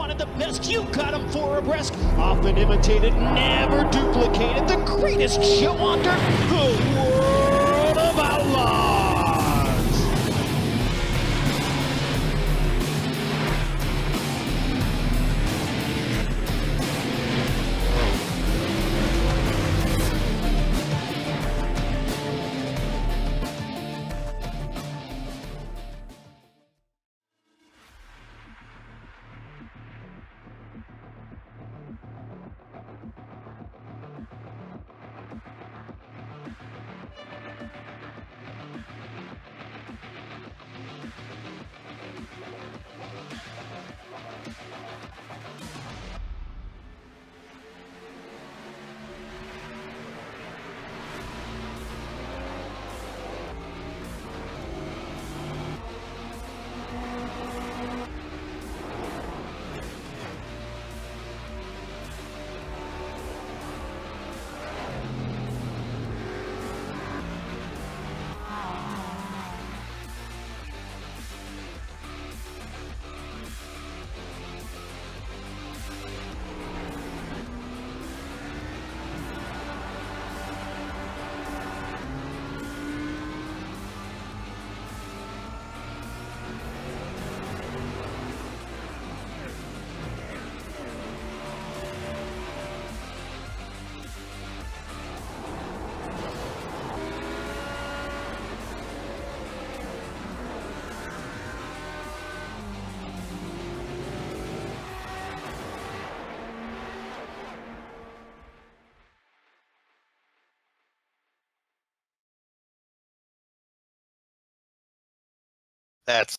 wanted the best, you got him for a breast. Often imitated, never duplicated. The greatest show on dirt, the World of Outlaws. That's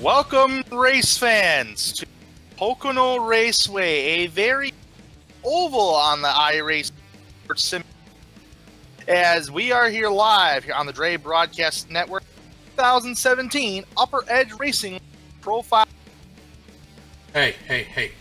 welcome, race fans, to Pocono Raceway, a very oval on the iRace Sim. As we are here live here on the Dre Broadcast Network, 2017 Upper Edge Racing Profile. Hey.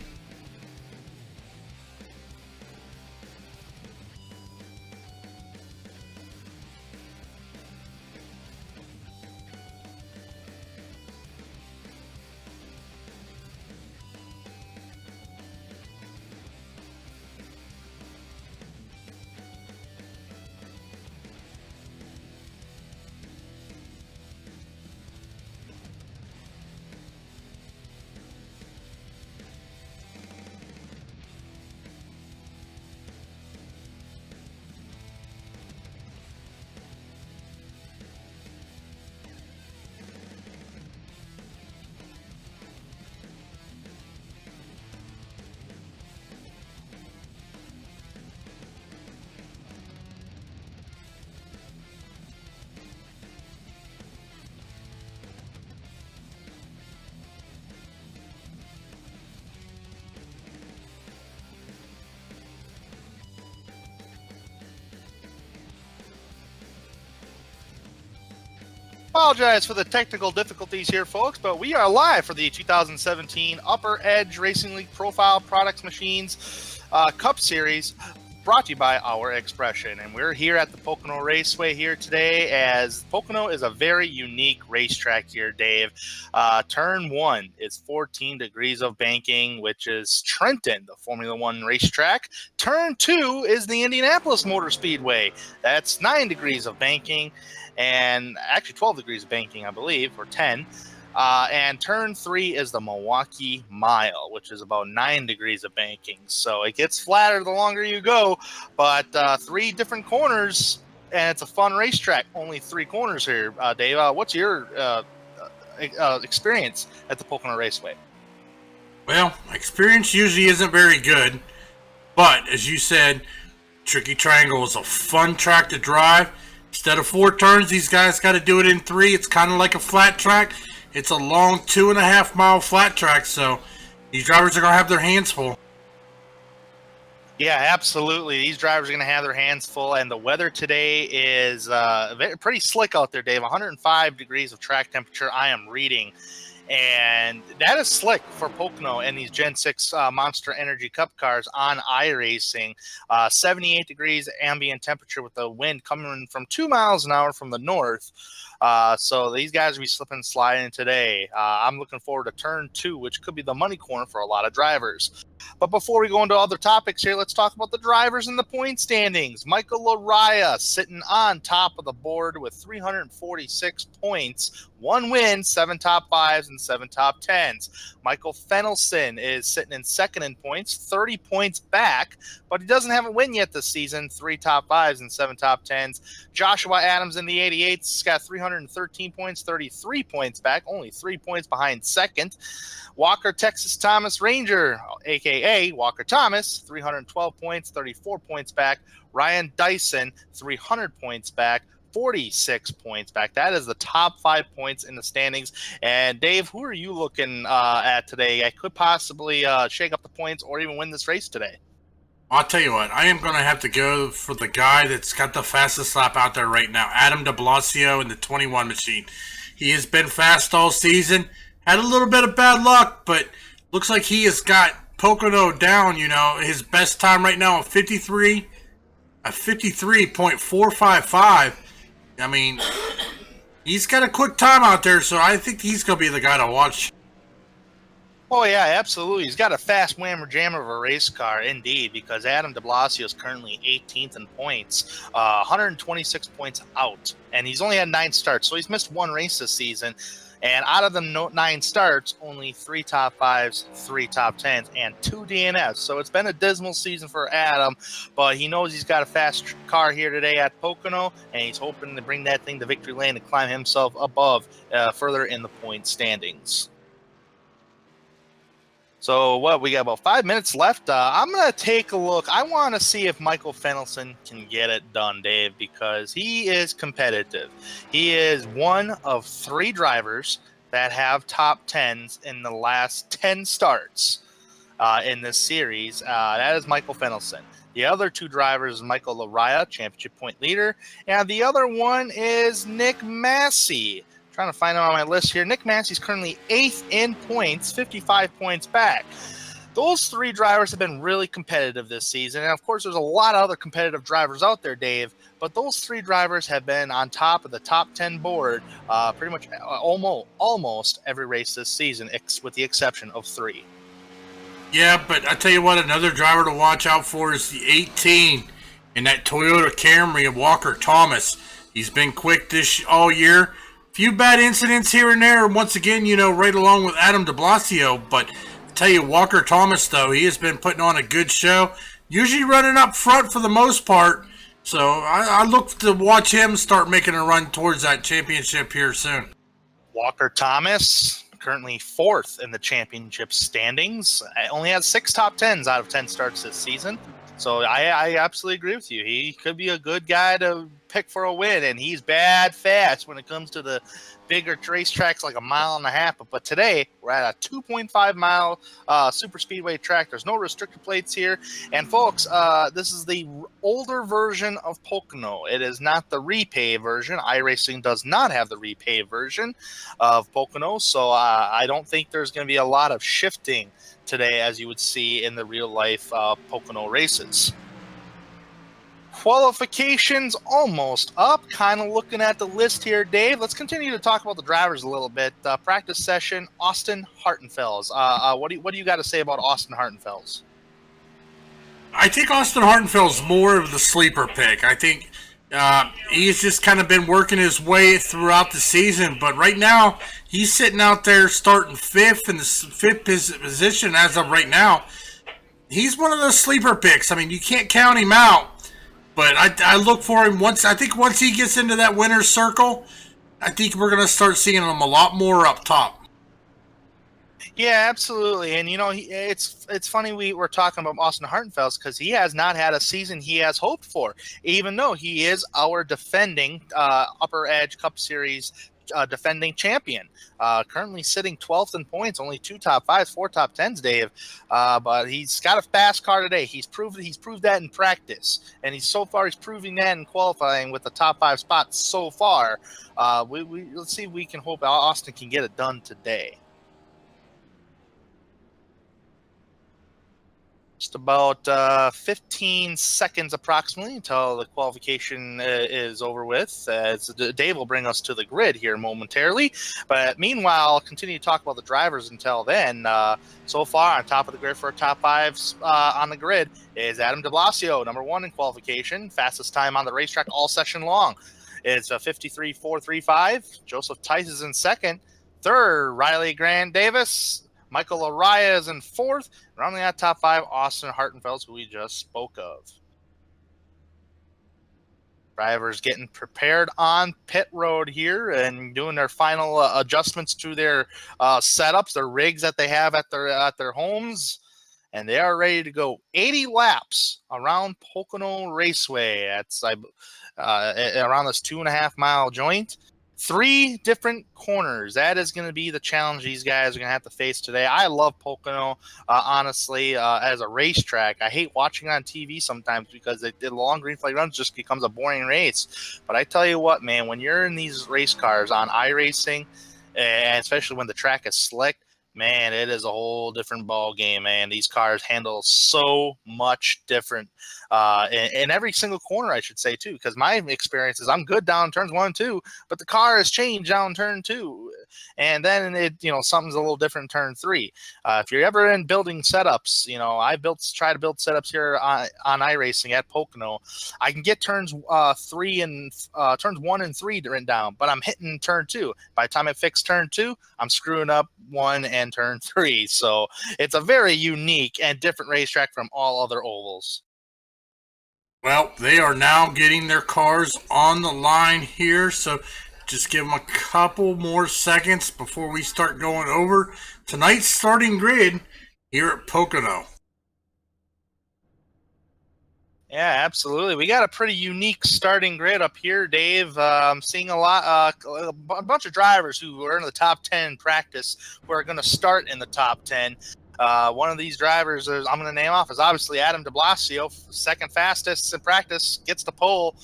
Apologize for the technical difficulties here, folks, but we are live for the 2017 Upper Edge Racing League Profile Products Machines Cup Series, brought to you by Our Expression. And we're here at the Pocono Raceway here today, as Pocono is a very unique racetrack here, Dave. Turn 1 is 14 degrees of banking, which is Trenton, the Formula One racetrack. Turn 2 is the Indianapolis Motor Speedway. That's 9 degrees of banking. And actually 12 degrees of banking, I believe, or 10. And turn 3 is the Milwaukee Mile, which is about 9 degrees of banking. So it gets flatter the longer you go, but 3 different corners, and it's a fun racetrack. Only 3 corners here. Dave, what's your experience at the Pocono Raceway? Well, my experience usually isn't very good. But as you said, Tricky Triangle is a fun track to drive. Instead of 4 turns, these guys got to do it in 3. It's kind of like a flat track. It's a long 2.5 mile flat track, so these drivers are going to have their hands full. Yeah, absolutely. These drivers are going to have their hands full, and the weather today is pretty slick out there, Dave. 105 degrees of track temperature I am reading, and that is slick for Pocono and these Gen 6 Monster Energy Cup cars on iRacing. 78 degrees ambient temperature with the wind coming from 2 miles an hour from the north. So these guys will be slipping and sliding today. I'm looking forward to turn 2, which could be the money corner for a lot of drivers. But before we go into other topics here, let's talk about the drivers in the point standings. Michael Laraya sitting on top of the board with 346 points, 1 win, 7 top 5s, and 7 top 10s. Michael Fennelson is sitting in second in points, 30 points back, but he doesn't have a win yet this season, 3 top 5s and 7 top 10s. Joshua Adams in the 88's got 313 points, 33 points back, only 3 points behind second. Walker Texas Thomas Ranger, a.k.a. Walker Thomas, 312 points, 34 points back. Ryan Dyson, 300 points back, 46 points back. That is the top 5 points in the standings. And Dave, who are you looking at today? I could possibly shake up the points or even win this race today. I'll tell you what, I am going to have to go for the guy that's got the fastest lap out there right now, Adam de Blasio in the 21 machine. He has been fast all season. Had a little bit of bad luck, but looks like he has got Pocono down, his best time right now, a 53.455. I mean, he's got a quick time out there, so I think he's going to be the guy to watch. Oh, yeah, absolutely. He's got a fast whammer jammer of a race car, indeed, because Adam de Blasio is currently 18th in points, 126 points out, and he's only had 9 starts, so he's missed 1 race this season. And out of the 9 starts, only 3 top 5s, 3 top 10s, and 2 DNFs. So it's been a dismal season for Adam, but he knows he's got a fast car here today at Pocono, and he's hoping to bring that thing to victory lane and climb himself above further in the point standings. So we got about 5 minutes left. I'm going to take a look. I want to see if Michael Fennelson can get it done, Dave, because he is competitive. He is one of 3 drivers that have top 10s in the last 10 starts in this series. That is Michael Fennelson. The other 2 drivers, Michael Laraya, championship point leader, and the other one is Nick Massey. Trying to find him on my list here. Nick Massey's currently 8th in points, 55 points back. Those 3 drivers have been really competitive this season. And, of course, there's a lot of other competitive drivers out there, Dave. But those 3 drivers have been on top of the top 10 board pretty much almost every race this season, with the exception of 3. Yeah, but I tell you what, another driver to watch out for is the 18 in that Toyota Camry of Walker Thomas. He's been quick all year. Few bad incidents here and there, once again, right along with Adam de Blasio. But I tell you, Walker Thomas, though, he has been putting on a good show. Usually running up front for the most part. So I look to watch him start making a run towards that championship here soon. Walker Thomas, currently 4th in the championship standings. Only has 6 top 10s out of 10 starts this season. So I absolutely agree with you. He could be a good guy to pick for a win, and he's bad fast when it comes to the bigger racetracks like 1.5 miles. But today, we're at a 2.5 mile super speedway track. There's no restrictor plates here. And folks, this is the older version of Pocono. It is not the repave version. iRacing does not have the repave version of Pocono, so I don't think there's going to be a lot of shifting today as you would see in the real life Pocono races. Qualifications almost up. Kind of looking at the list here, Dave. Let's continue to talk about the drivers a little bit. Practice session, Austin Hartenfels. What do you got to say about Austin Hartenfels? I think Austin Hartenfeld's more of the sleeper pick. I think he's just kind of been working his way throughout the season, but right now he's sitting out there starting 5th in the 5th position as of right now. He's one of those sleeper picks. I mean, you can't count him out. But I look for him once he gets into that winner's circle, I think we're going to start seeing him a lot more up top. Yeah, absolutely. And it's funny we're talking about Austin Hartenfels because he has not had a season he has hoped for, even though he is our defending Upper Edge Cup Series defending champion. Currently sitting 12th in points, only 2 top 5s, 4 top 10s, Dave. But he's got a fast car today. He's proved that in practice, and he's proving that in qualifying with the top 5 spots so far. Let's see if we can hope Austin can get it done today. Just about 15 seconds approximately until the qualification is over with. As Dave will bring us to the grid here momentarily. But meanwhile, I'll continue to talk about the drivers until then. So far, on top of the grid for top 5s on the grid is Adam de Blasio, number 1 in qualification. Fastest time on the racetrack all session long. It's a 53.435. Joseph Tice is in second. Third, Riley Grant Davis. Michael Araya is in fourth. Rounding out top 5, Austin Hartenfels, who we just spoke of. Drivers getting prepared on pit road here and doing their final adjustments to their setups, their rigs that they have at their homes, and they are ready to go 80 laps around Pocono Raceway. That's around this 2.5 mile joint. 3 different corners. That is going to be the challenge these guys are going to have to face today. I love Pocono, honestly, as a racetrack. I hate watching it on TV sometimes because the long green flag runs just becomes a boring race. But I tell you what, man, when you're in these race cars on iRacing, and especially when the track is slick, man, it is a whole different ball game, man. These cars handle so much different in every single corner, I should say, too, because my experience is I'm good down turns 1 and 2, but the car has changed down turn 2. And then something's a little different in turn 3. If you're ever in building setups, try to build setups here on iRacing at Pocono. I can get turns 1 and 3 written down, but I'm hitting turn 2. By the time I fix turn 2, I'm screwing up 1 and turn 3. So it's a very unique and different racetrack from all other ovals. Well, they are now getting their cars on the line here, so just give them a couple more seconds before we start going over tonight's starting grid here at Pocono. Yeah, absolutely. We got a pretty unique starting grid up here, Dave. I'm seeing a bunch of drivers who are in the top 10 in practice who are going to start in the top 10. One of these drivers I'm going to name off is obviously Adam de Blasio, second fastest in practice, gets the pole.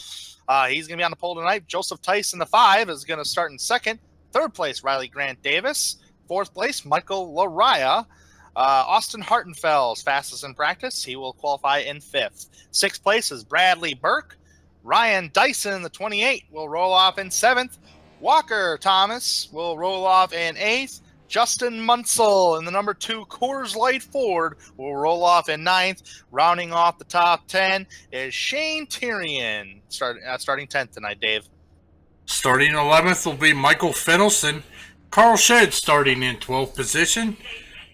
He's going to be on the pole tonight. Joseph Tice in the 5 is going to start in second. Third place, Riley Grant Davis. Fourth place, Michael Laraya. Austin Hartenfels, fastest in practice. He will qualify in 5th. 6th place is Bradley Burke. Ryan Dyson, the 28, will roll off in 7th. Walker Thomas will roll off in 8th. Justin Munsell in the number 2 Coors Light Ford will roll off in 9th. Rounding off the top 10 is Shane Tyrion, starting 10th tonight, Dave. Starting 11th will be Michael Fennelson. Carl Shedd starting in 12th position.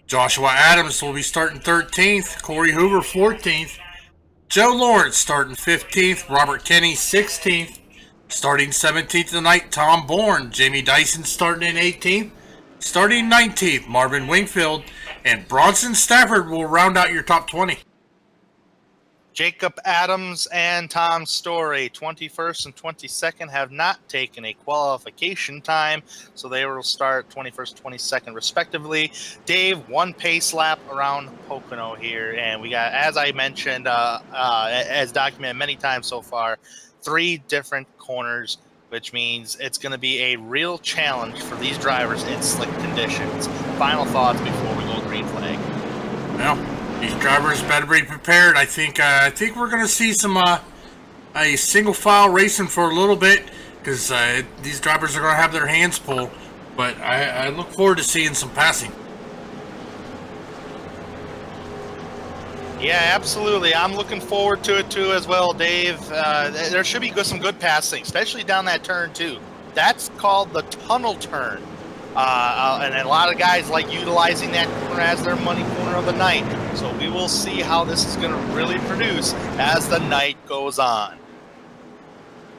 Joshua Adams will be starting 13th. Corey Hoover 14th. Joe Lawrence starting 15th. Robert Kenny 16th. Starting 17th tonight, Tom Bourne. Jamie Dyson starting in 18th. Starting 19th, Marvin Wingfield. And Bronson Stafford will round out your top 20. Jacob Adams and Tom Story, 21st and 22nd, have not taken a qualification time, so they will start 21st, 22nd, respectively. Dave, 1 pace lap around Pocono here, and we got, as I mentioned, as documented many times so far, 3 different corners, which means it's going to be a real challenge for these drivers in slick conditions. Final thoughts before we go green flag. Well, these drivers better be prepared. I think we're going to see some a single file racing for a little bit because these drivers are going to have their hands full. But I look forward to seeing some passing. Yeah, absolutely. I'm looking forward to it too as well, Dave. There should be some good passing, especially down that turn 2. That's called the tunnel turn. And a lot of guys like utilizing that corner as their money corner of the night. So we will see how this is going to really produce as the night goes on.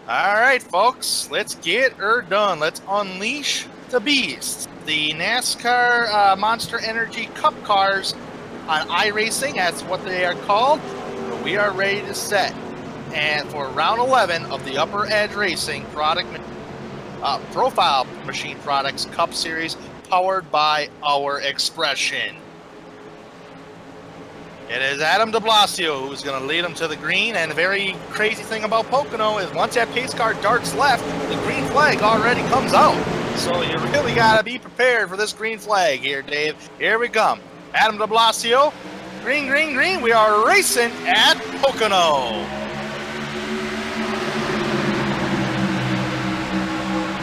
All right, folks, let's get her done. Let's unleash the beasts, the NASCAR Monster Energy Cup cars on iRacing. That's what they are called. But we are ready to set. And for round 11 of the Upper Edge Racing Profile Machine Products Cup Series, powered by our Expression. It is Adam de Blasio who's going to lead them to the green, and the very crazy thing about Pocono is once that pace car darts left, the green flag already comes out. So you really got to be prepared for this green flag here, Dave. Here we come. Adam de Blasio, green, green, green. We are racing at Pocono.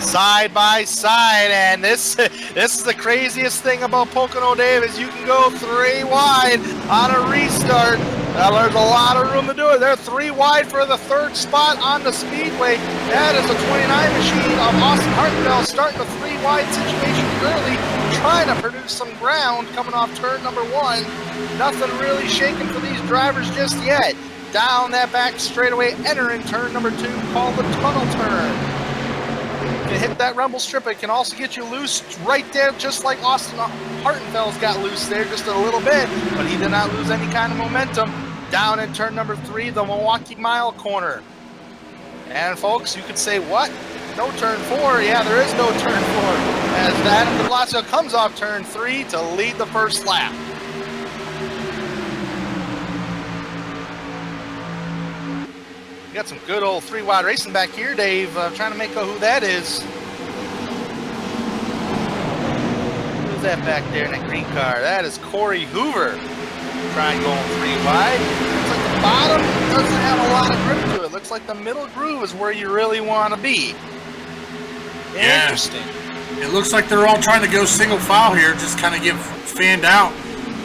Side by side, and this is the craziest thing about Pocono, Dave, is you can go 3 wide on a restart. There's a lot of room to do it. They're 3 wide for the 3rd spot on the speedway. That is a 29 machine of Austin Hartwell starting the 3 wide situation early, trying to produce some ground coming off turn number 1. Nothing really shaking for these drivers just yet. Down that back straightaway, entering turn number 2, called the tunnel turn. You hit that rumble strip, it can also get you loose right there, just like Austin Hartenfeld's got loose there just a little bit, but he did not lose any kind of momentum. Down in turn number 3, the Milwaukee Mile corner. And folks, you could say, what? No turn 4? Yeah, there is no turn 4, as Adam de Blasio comes off turn 3 to lead the first lap. Got some good old 3 wide racing back here, Dave. Trying to make out who that is. Who's that back there in that green car? That is Corey Hoover. Trying going 3 wide. Looks like the bottom doesn't have a lot of grip to it. Looks like the middle groove is where you really want to be. Yeah. Interesting. It looks like they're all trying to go single file here, just kind of get fanned out.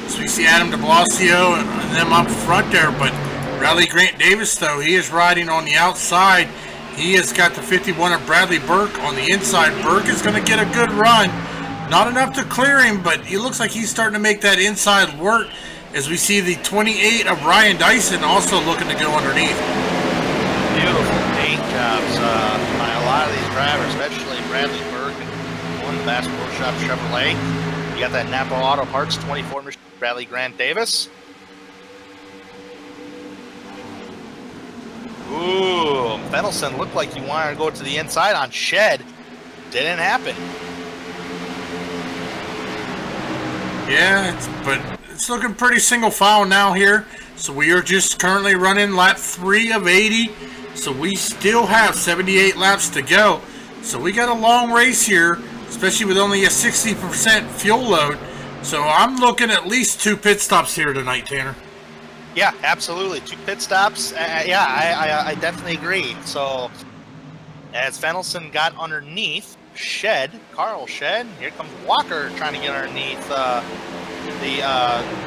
So we see Adam de Blasio and them up front there, but Bradley Grant Davis, though, he is riding on the outside. He has got the 51 of Bradley Burke on the inside. Burke is going to get a good run. Not enough to clear him, but he looks like he's starting to make that inside work, as we see the 28 of Ryan Dyson also looking to go underneath. Beautiful paint jobs by a lot of these drivers, especially Bradley Burke and one Bass Pro Shop Chevrolet. You got that Napa Auto Parts 24 machine, Bradley Grant Davis. Ooh, Fenelson looked like he wanted to go to the inside on Shed. Didn't happen. Yeah, but it's looking pretty single file now here. So we are just currently running lap 3 of 80. So we still have 78 laps to go. So we got a long race here, especially with only a 60% fuel load. So I'm looking at least 2 pit stops here tonight, Tanner. Yeah, absolutely. 2 pit stops. I definitely agree. So as Fenelson got underneath Carl Shed, here comes Walker trying to get underneath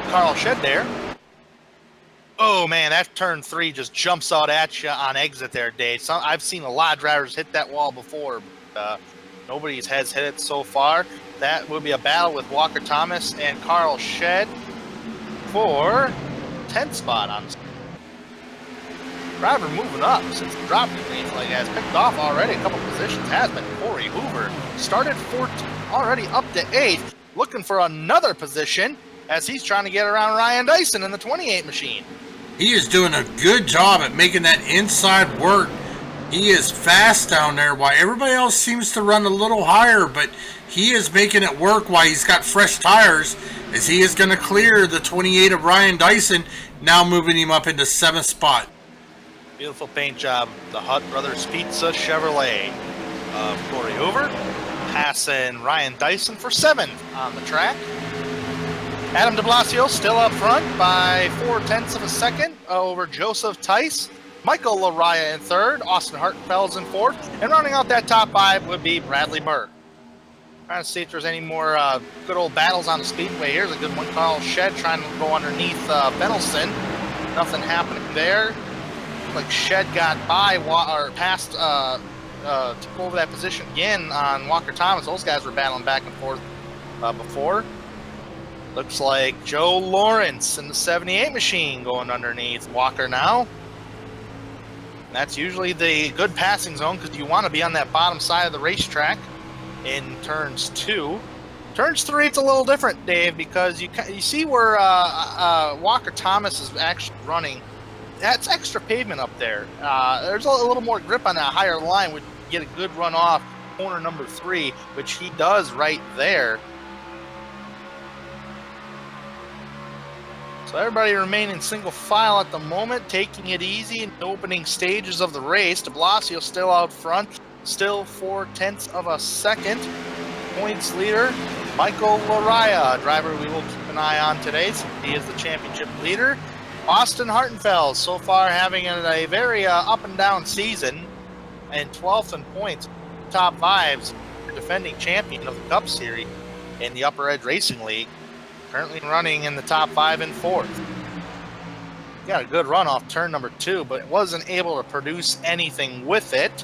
Carl Shed there. Oh man, that turn 3 just jumps out at you on exit there, Dave. I've seen a lot of drivers hit that wall before, but nobody has hit it so far. That would be a battle with Walker Thomas and Carl Shed for 10th spot on the driver moving up since the drop green flag has picked off already. A couple positions has been Corey Hoover. Started 14th, already up to 8th, looking for another position as he's trying to get around Ryan Dyson in the 28 machine. He is doing a good job at making that inside work. He is fast down there while everybody else seems to run a little higher, but he is making it work while he's got fresh tires, as he is going to clear the 28 of Ryan Dyson, now moving him up into 7th spot. Beautiful paint job, the Hutt Brothers Pizza Chevrolet of Corey Hoover, passing Ryan Dyson for 7th on the track. Adam de Blasio still up front by 0.4 of a second over Joseph Tice. Michael Laraya in 3rd, Austin Hartenfeld's in 4th, and rounding out that top 5 would be Bradley Burke. Trying to see if there's any more good old battles on the speedway. Here's a good one. Carl Shed trying to go underneath Fenelson. Nothing happening there. Like Shed got by or past, took over that position again on Walker Thomas. Those guys were battling back and forth before. Looks like Joe Lawrence in the 78 machine going underneath Walker now. That's usually the good passing zone because you want to be on that bottom side of the racetrack. in turns 2. Turns 3, it's a little different, Dave, because you see where Walker Thomas is actually running. That's extra pavement up there. There's a little more grip on that higher line, would get a good run off corner number 3, which he does right there. So everybody remaining single file at the moment, taking it easy in the opening stages of the race. De Blasio still out front, still 0.4 of a second. Points leader, Michael Laraya, a driver we will keep an eye on today, since he is the championship leader. Austin Hartenfeld, so far having a very up and down season, and 12th in points, top 5s, defending champion of the Cup Series in the Upper Edge Racing League, currently running in the top 5 and 4th. Got a good run off turn number 2, but wasn't able to produce anything with it.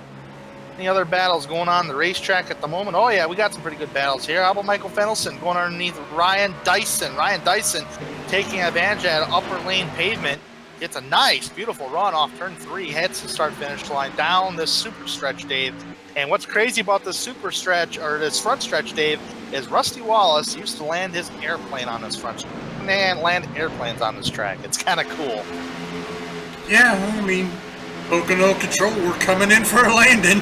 Any other battles going on the racetrack at the moment? Oh yeah, we got some pretty good battles here. How about Michael Fenelson going underneath Ryan Dyson? Ryan Dyson taking advantage of that upper lane pavement. It's a nice, beautiful run off turn 3. Heads the start-finish line down this super stretch, Dave. And what's crazy about this super stretch, or this front stretch, Dave, is Rusty Wallace used to land his airplane on this front stretch. Man, land airplanes on this track. It's kind of cool. Yeah, I mean, Pocono Control, we're coming in for a landing.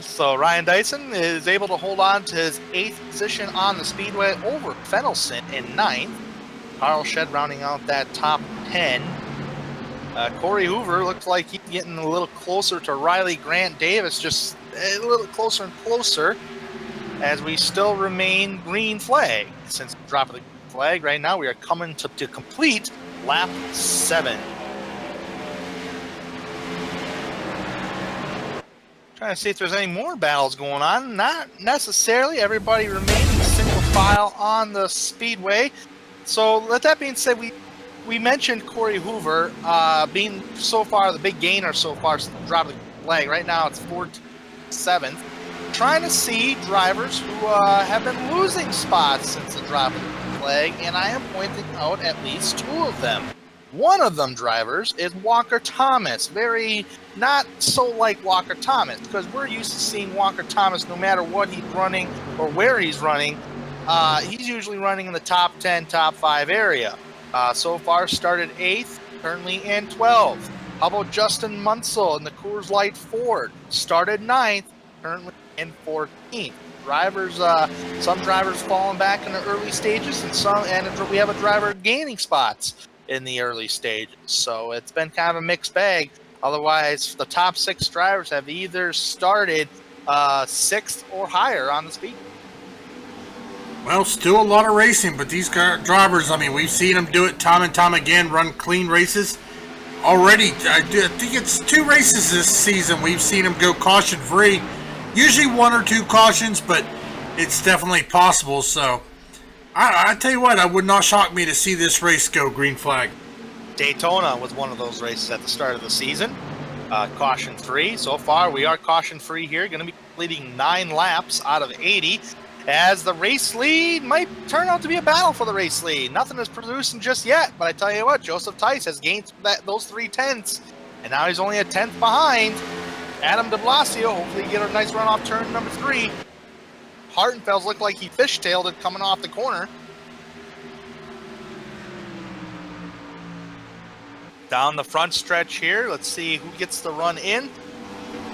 So Ryan Dyson is able to hold on to his 8th position on the speedway over Fenelson in 9th. Carl Shed rounding out that top 10. Corey Hoover looks like he's getting a little closer to Riley Grant Davis, just a little closer and closer, as we still remain green flag. Since the drop of the flag right now, we are coming to complete lap 7. Trying to see if there's any more battles going on. Not necessarily. Everybody remaining single file on the speedway. So with that being said, we mentioned Corey Hoover being so far the big gainer so far since the drop of the flag. Right now it's 7th. Trying to see drivers who have been losing spots since the drop of the flag, and I am pointing out at least 2 of them. One of them drivers is Walker Thomas. Very not so like Walker Thomas, because we're used to seeing Walker Thomas no matter what he's running or where he's running. He's usually running in the top 10, top 5 area. So far started 8th, currently in 12th. How about Justin Munsell in the Coors Light Ford? Started 9th, currently in 14th. Drivers, some drivers falling back in the early stages, and we have a driver gaining spots in the early stages. So it's been kind of a mixed bag. Otherwise, the top 6 drivers have either started 6th or higher on the speed. Well, still a lot of racing, but these drivers, I mean, we've seen them do it time and time again, run clean races. Already, I think it's 2 races this season we've seen them go caution-free. Usually 1 or 2 cautions, but it's definitely possible. So, I tell you what, it would not shock me to see this race go green flag. Daytona was one of those races at the start of the season. Caution-free. So far, we are caution-free here. Going to be completing 9 laps out of 80. As the race lead might turn out to be a battle for the race lead. Nothing is producing just yet, but I tell you what, Joseph Tice has gained those 3 tenths, and now he's only a 10th behind Adam de Blasio. Hopefully get a nice run off turn number 3. Hartenfels looked like he fishtailed it coming off the corner. Down the front stretch here, let's see who gets the run in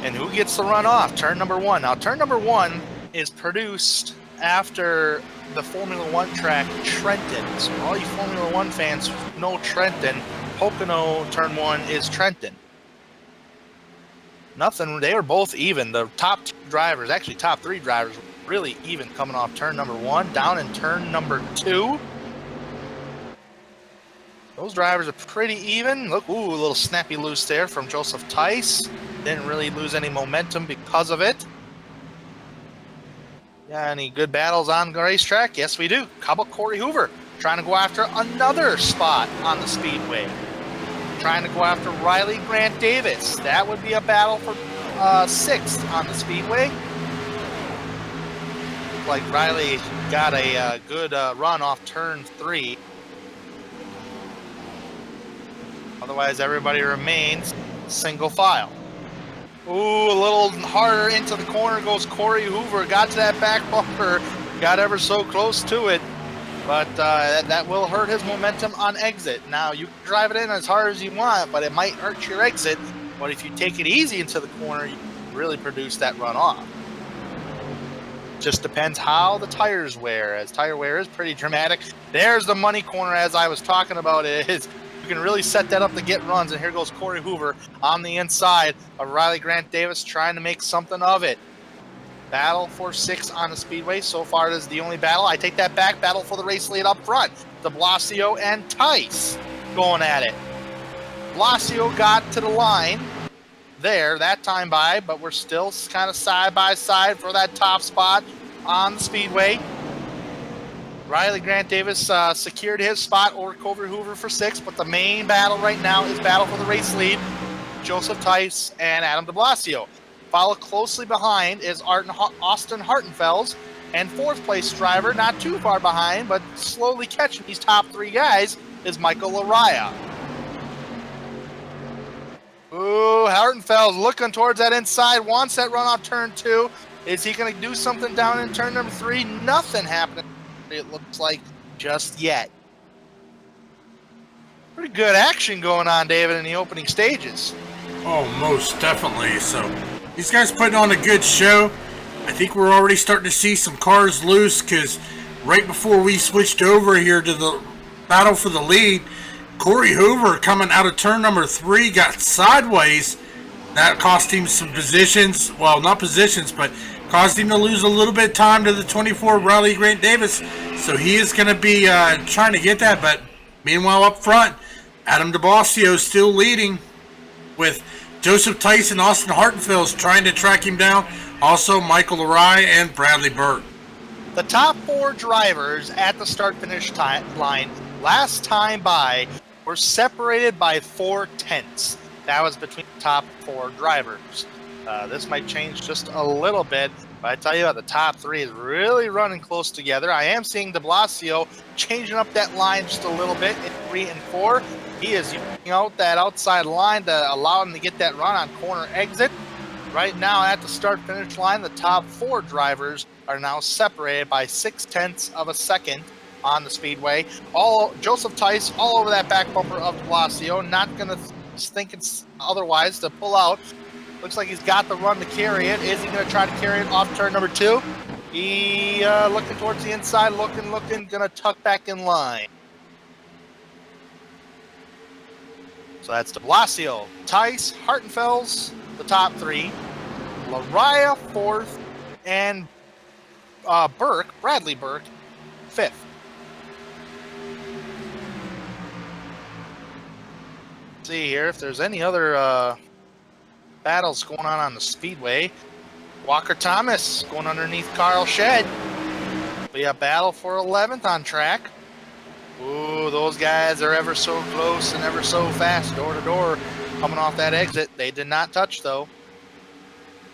and who gets the run off. Turn number 1. Now, turn number 1 is produced after the Formula 1 track Trenton. So all you Formula 1 fans who know Trenton, Pocono turn 1 is Trenton. Nothing, they were both even. The top 2 drivers, actually top 3 drivers, were really even coming off turn number 1. Down in turn number 2. Those drivers are pretty even. Look, ooh, a little snappy loose there from Joseph Tice. Didn't really lose any momentum because of it. Yeah, any good battles on the racetrack? Yes, we do. How about Corey Hoover trying to go after another spot on the speedway? Trying to go after Riley Grant Davis. That would be a battle for 6th on the speedway. Looked like Riley got a good run off turn 3. Otherwise, everybody remains single file. Ooh, a little harder into the corner goes Corey Hoover. Got to that back bumper. Got ever so close to it. But that will hurt his momentum on exit. Now, you can drive it in as hard as you want, but it might hurt your exit. But if you take it easy into the corner, you can really produce that run off. Just depends how the tires wear, as tire wear is pretty dramatic. There's the money corner, as I was talking about. You can really set that up to get runs. And here goes Corey Hoover on the inside of Riley Grant Davis trying to make something of it. Battle for 6 on the speedway. So far, it is the only battle. I take that back. Battle for the race lead up front. De Blasio and Tice going at it. Blasio got to the line there that time by, but we're still kind of side by side for that top spot on the speedway. Riley Grant Davis secured his spot over Corey Hoover for 6, but the main battle right now is battle for the race lead. Joseph Tice and Adam de Blasio. Followed closely behind is Austin Hartenfels, and 4th place driver, not too far behind, but slowly catching these top 3 guys, is Michael Araya. Ooh, Hartenfels looking towards that inside, wants that run off turn 2. Is he going to do something down in turn number 3? Nothing happening, it looks like, just yet. Pretty good action going on, David, in the opening stages. Oh, most definitely. So these guys putting on a good show. I think we're already starting to see some cars loose, because right before we switched over here to the battle for the lead, Corey Hoover coming out of turn number 3 got sideways. That cost him some positions. Well, not positions, but caused him to lose a little bit of time to the 24 Riley Grant Davis. So he is going to be trying to get that. But meanwhile, up front, Adam de Blasio still leading, with Joseph Tyson, Austin Hartenfels trying to track him down. Also, Michael Arai and Bradley Burke. The top 4 drivers at the start-finish line last time by were separated by 4/10. That was between the top 4 drivers. This might change just a little bit, but I tell you what, the top 3 is really running close together. I am seeing de Blasio changing up that line just a little bit in 3 and 4. He is using out that outside line to allow him to get that run on corner exit. Right now at the start-finish line, the top 4 drivers are now separated by 0.6 of a second on the speedway. Joseph Tice all over that back bumper of de Blasio, not going to think it's otherwise to pull out. Looks like he's got the run to carry it. Is he going to try to carry it off turn number 2? He looking towards the inside, looking, going to tuck back in line. So that's de Blasio, Tice, Hartenfels, the top 3. Laraya, 4th, and Bradley Burke, 5th. See here if there's any other battles going on the speedway. Walker Thomas going underneath Carl Shed. We have battle for 11th on track. Ooh, those guys are ever so close and ever so fast, door to door, coming off that exit. They did not touch, though.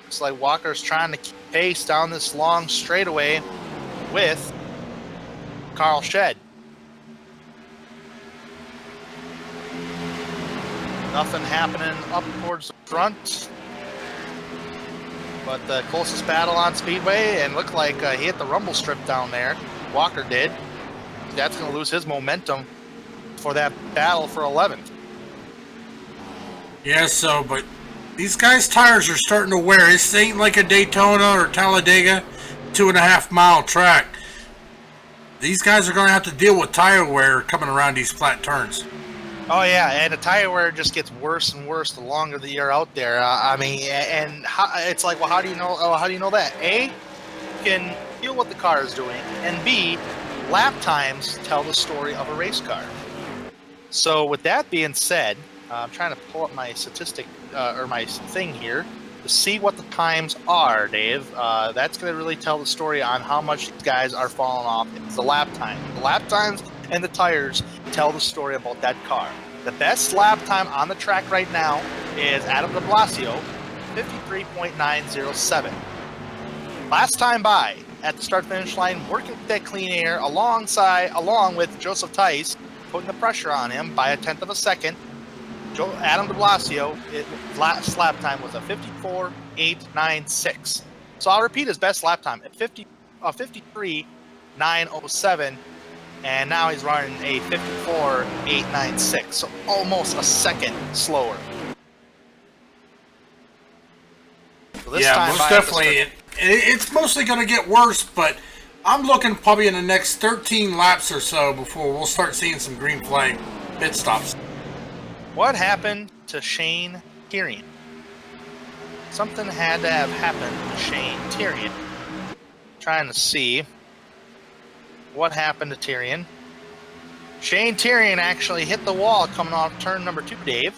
Looks like Walker's trying to keep pace down this long straightaway with Carl Shed. Nothing happening up towards the front. But the closest battle on Speedway, and looked like he hit the rumble strip down there. Walker did. That's going to lose his momentum for that battle for 11th. Yeah, so, but these guys' tires are starting to wear. This ain't like a Daytona or Talladega 2.5 mile track. These guys are going to have to deal with tire wear coming around these flat turns. Oh yeah, and the tire wear just gets worse and worse the longer that you're out there. It's like, well, how do you know? Oh, how do you know that? A, you can feel what the car is doing, and B, lap times tell the story of a race car. So with that being said, I'm trying to pull up my statistic or my thing here to see what the times are, Dave. That's going to really tell the story on how much these guys are falling off. It's the lap time. The lap times and the tires tell the story about that car. The best lap time on the track right now is Adam de Blasio, 53.907. Last time by at the start-finish line, working with that clean air along with Joseph Tice, putting the pressure on him by 0.1 of a second. Adam de Blasio, his last lap time was a 54.896. So I'll repeat his best lap time at 53.907, and now he's running a 54.896, so almost a second slower. So this Yeah, time most definitely. It's mostly going to get worse, but I'm looking probably in the next 13 laps or so before we'll start seeing some green flag pit stops. What happened to Shane Tyrion? Something had to have happened to Shane Tyrion. Trying to see what happened to Tyrion. Shane Tyrion actually hit the wall coming off turn number 2, Dave.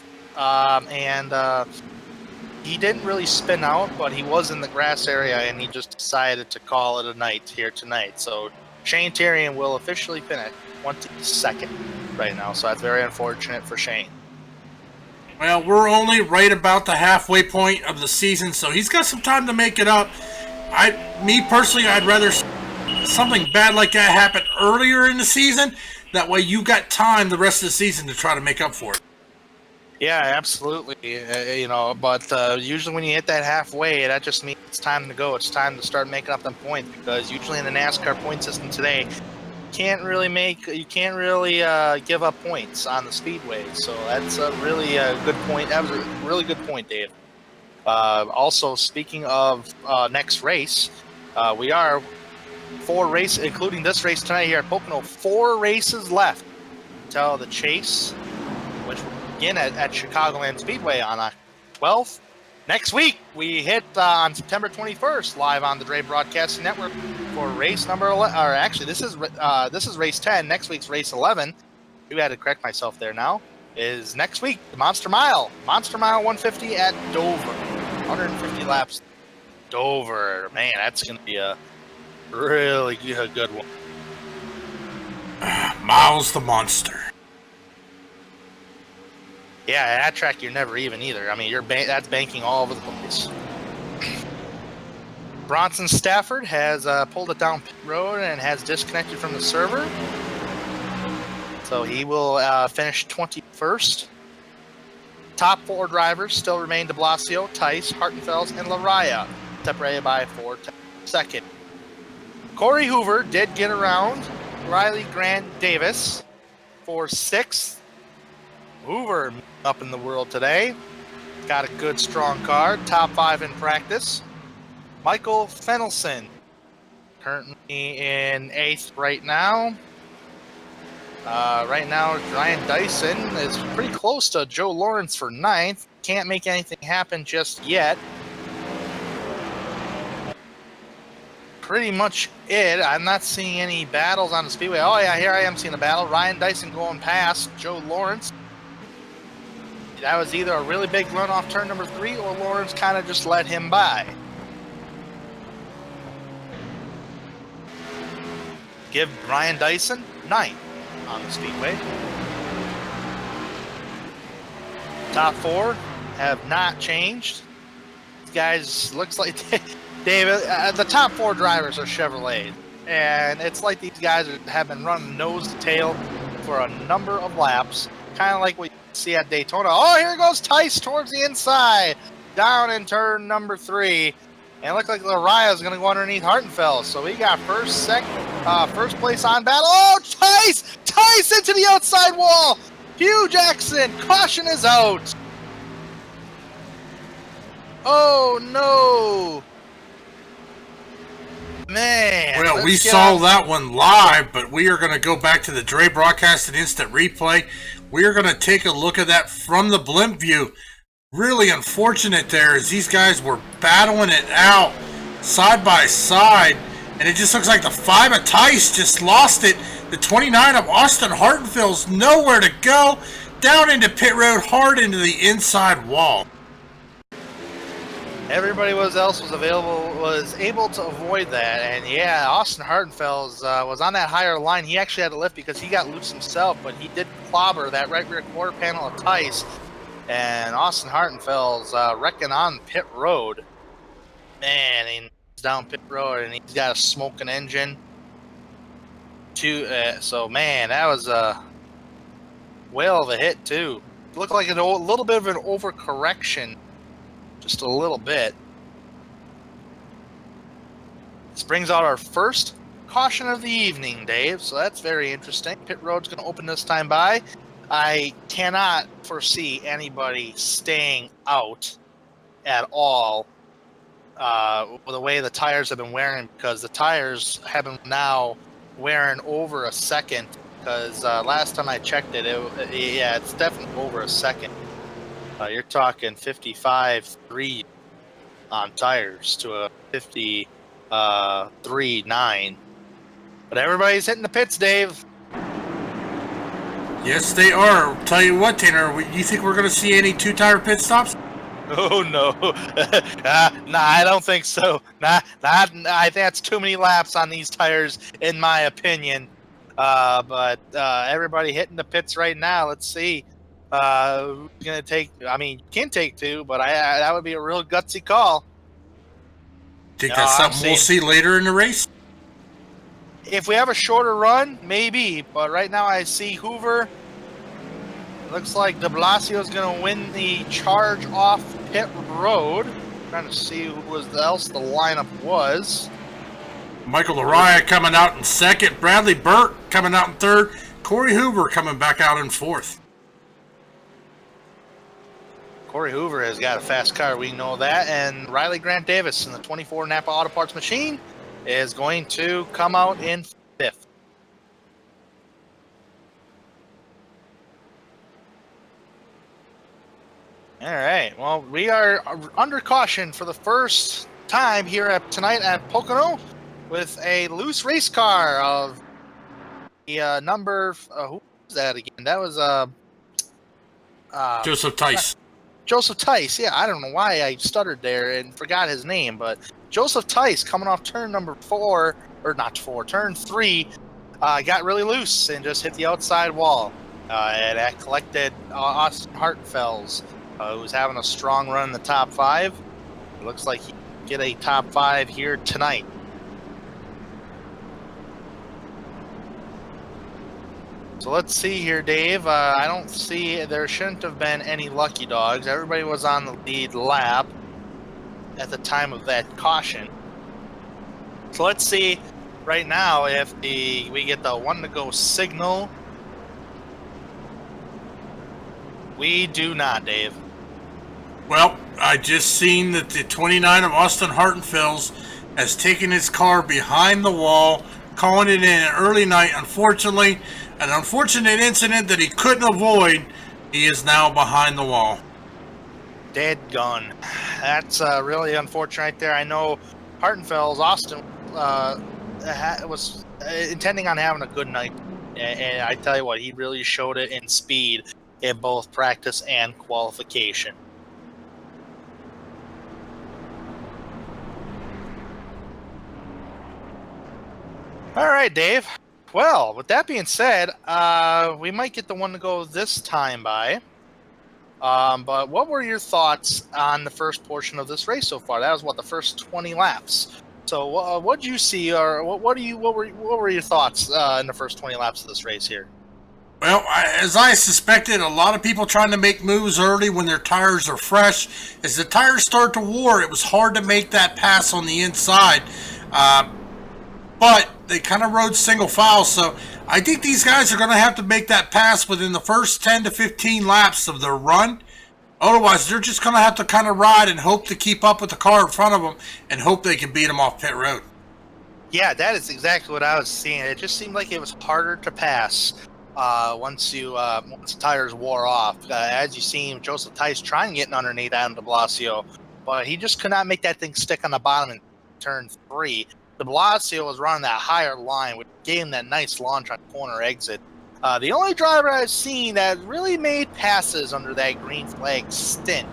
He didn't really spin out, but he was in the grass area, and he just decided to call it a night here tonight. So Shane Tyrion will officially finish 22nd right now, so that's very unfortunate for Shane. Well, we're only right about the halfway point of the season, so he's got some time to make it up. Me personally, I'd rather something bad like that happen earlier in the season. That way you got time the rest of the season to try to make up for it. Yeah, absolutely. But usually when you hit that halfway, that just means it's time to go. It's time to start making up them points, because usually in the NASCAR point system today, you can't really give up points on the speedway. So that's a really good point. That was a really good point, Dave. Also, speaking of next race, we are 4 races, including this race tonight here at Pocono. 4 races left until the chase, which will begin at Chicagoland Speedway on 12th. Next week, we hit on September 21st, live on the Dre Broadcasting Network for race number 11. Or actually, this is race 10. Next week's race 11. I had to correct myself there now. Is next week, the Monster Mile. Monster Mile 150 at Dover. 150 laps. Dover. Man, that's going to be a really good one. Miles the Monster. Yeah, at that track, you're never even either. I mean, that's banking all over the place. Bronson Stafford has pulled it down pit road and has disconnected from the server. So he will finish 21st. Top 4 drivers still remain de Blasio, Tice, Hartenfels, and Lariah, separated by 4 seconds. Corey Hoover did get around Riley Grant Davis for 6th. Hoover up in the world today. Got a good, strong car. Top 5 in practice. Michael Fennelson currently in 8th right now. Ryan Dyson is pretty close to Joe Lawrence for 9th. Can't make anything happen just yet. Pretty much it. I'm not seeing any battles on the speedway. Oh yeah, here I am seeing a battle. Ryan Dyson going past Joe Lawrence. That was either a really big run off turn number 3, or Lawrence kind of just let him by. Give Ryan Dyson 9th on the speedway. Top 4 have not changed. These guys, looks like David, the top 4 drivers are Chevrolet, and it's like these guys have been running nose to tail for a number of laps, kind of like what you see at Daytona. Oh, here goes Tice towards the inside, down in turn number 3, and it looked like Lariah is going to go underneath Hartenfeld. So we got first place on battle. Oh, Tice into the outside wall. Hugh Jackson, caution is out. Oh no. Man. Well, we saw that one live, but we are going to go back to the Dre Broadcast and Instant Replay. We are going to take a look at that from the blimp view. Really unfortunate there, as these guys were battling it out side by side, and it just looks like the 5 of Tice just lost it. The 29 of Austin Hartenfeld's nowhere to go, down into pit road, hard into the inside wall. Everybody else was able to avoid that, and yeah, Austin Hartenfeld was on that higher line. He actually had to lift because he got loose himself, but he did clobber that right rear quarter panel of Tice, and Austin Hartenfeld's wrecking on pit road. Man, he's down pit road, and he's got a smoking engine. So man, that was a whale of a hit too. looked like a little bit of an overcorrection, just a little bit. This brings out our first caution of the evening, Dave, so that's very interesting. Pit road's going to open this time by. I cannot foresee anybody staying out at all with the way the tires have been wearing, because the tires have been now wearing over a second, because last time I checked it, it's definitely over a second. You're talking 55.3 on tires to a 53.9. But everybody's hitting the pits, Dave. Yes, they are. Tell you what, Tanner, you think we're going to see any two-tire pit stops? Oh, no. Nah, I don't think so. I think that's too many laps on these tires, in my opinion. But everybody hitting the pits right now. Let's see who's going to take. I mean, you can take two, but that would be a real gutsy call. Think that's something we'll see later in the race? If we have a shorter run, maybe. But right now I see Hoover. Looks like de Blasio is going to win the charge off pit road. Trying to see who else the lineup was. Michael Araya coming out in second. Bradley Burt coming out in third. Corey Hoover coming back out in fourth. Corey Hoover has got a fast car, we know that. And Riley Grant Davis in the 24 Napa Auto Parts machine is going to come out in fifth. All right. Well, we are under caution for the first time here tonight at Pocono with a loose race car of the number. Who was that again? That was Joseph Tice. Joseph Tice. Yeah, I don't know why I stuttered there and forgot his name, but Joseph Tice coming off turn number turn 3, got really loose and just hit the outside wall. And that collected Austin Hartfells, who's having a strong run in the top 5. It looks like he can get a top 5 here tonight. So let's see here, Dave. I don't see, there shouldn't have been any lucky dogs. Everybody was on the lead lap at the time of that caution. So let's see right now if we get the one to go signal. We do not, Dave. Well, I just seen that the 29 of Austin Hartenfels has taken his car behind the wall, calling it in an early night. Unfortunately, an unfortunate incident that he couldn't avoid. He is now behind the wall. Dead gone. That's really unfortunate right there. I know Hartenfels, Austin, was intending on having a good night. And I tell you what, he really showed it in speed in both practice and qualification. All right, Dave. Well, with that being said, we might get the one to go this time by. But what were your thoughts on the first portion of this race so far? That was the first 20 laps. So what did you see, or what were your thoughts in the first 20 laps of this race here? Well, as I suspected, a lot of people trying to make moves early when their tires are fresh. As the tires start to wear, it was hard to make that pass on the inside. But they kind of rode single file, so I think these guys are going to have to make that pass within the first 10 to 15 laps of their run. Otherwise, they're just going to have to kind of ride and hope to keep up with the car in front of them and hope they can beat them off pit road. Yeah, that is exactly what I was seeing. It just seemed like it was harder to pass once the tires wore off. As you seen, Joseph Tice trying to get underneath Adam de Blasio, but he just could not make that thing stick on the bottom in turn 3. De Blasio was running that higher line, which gave him that nice launch on corner exit. The only driver I've seen that really made passes under that green flag stint,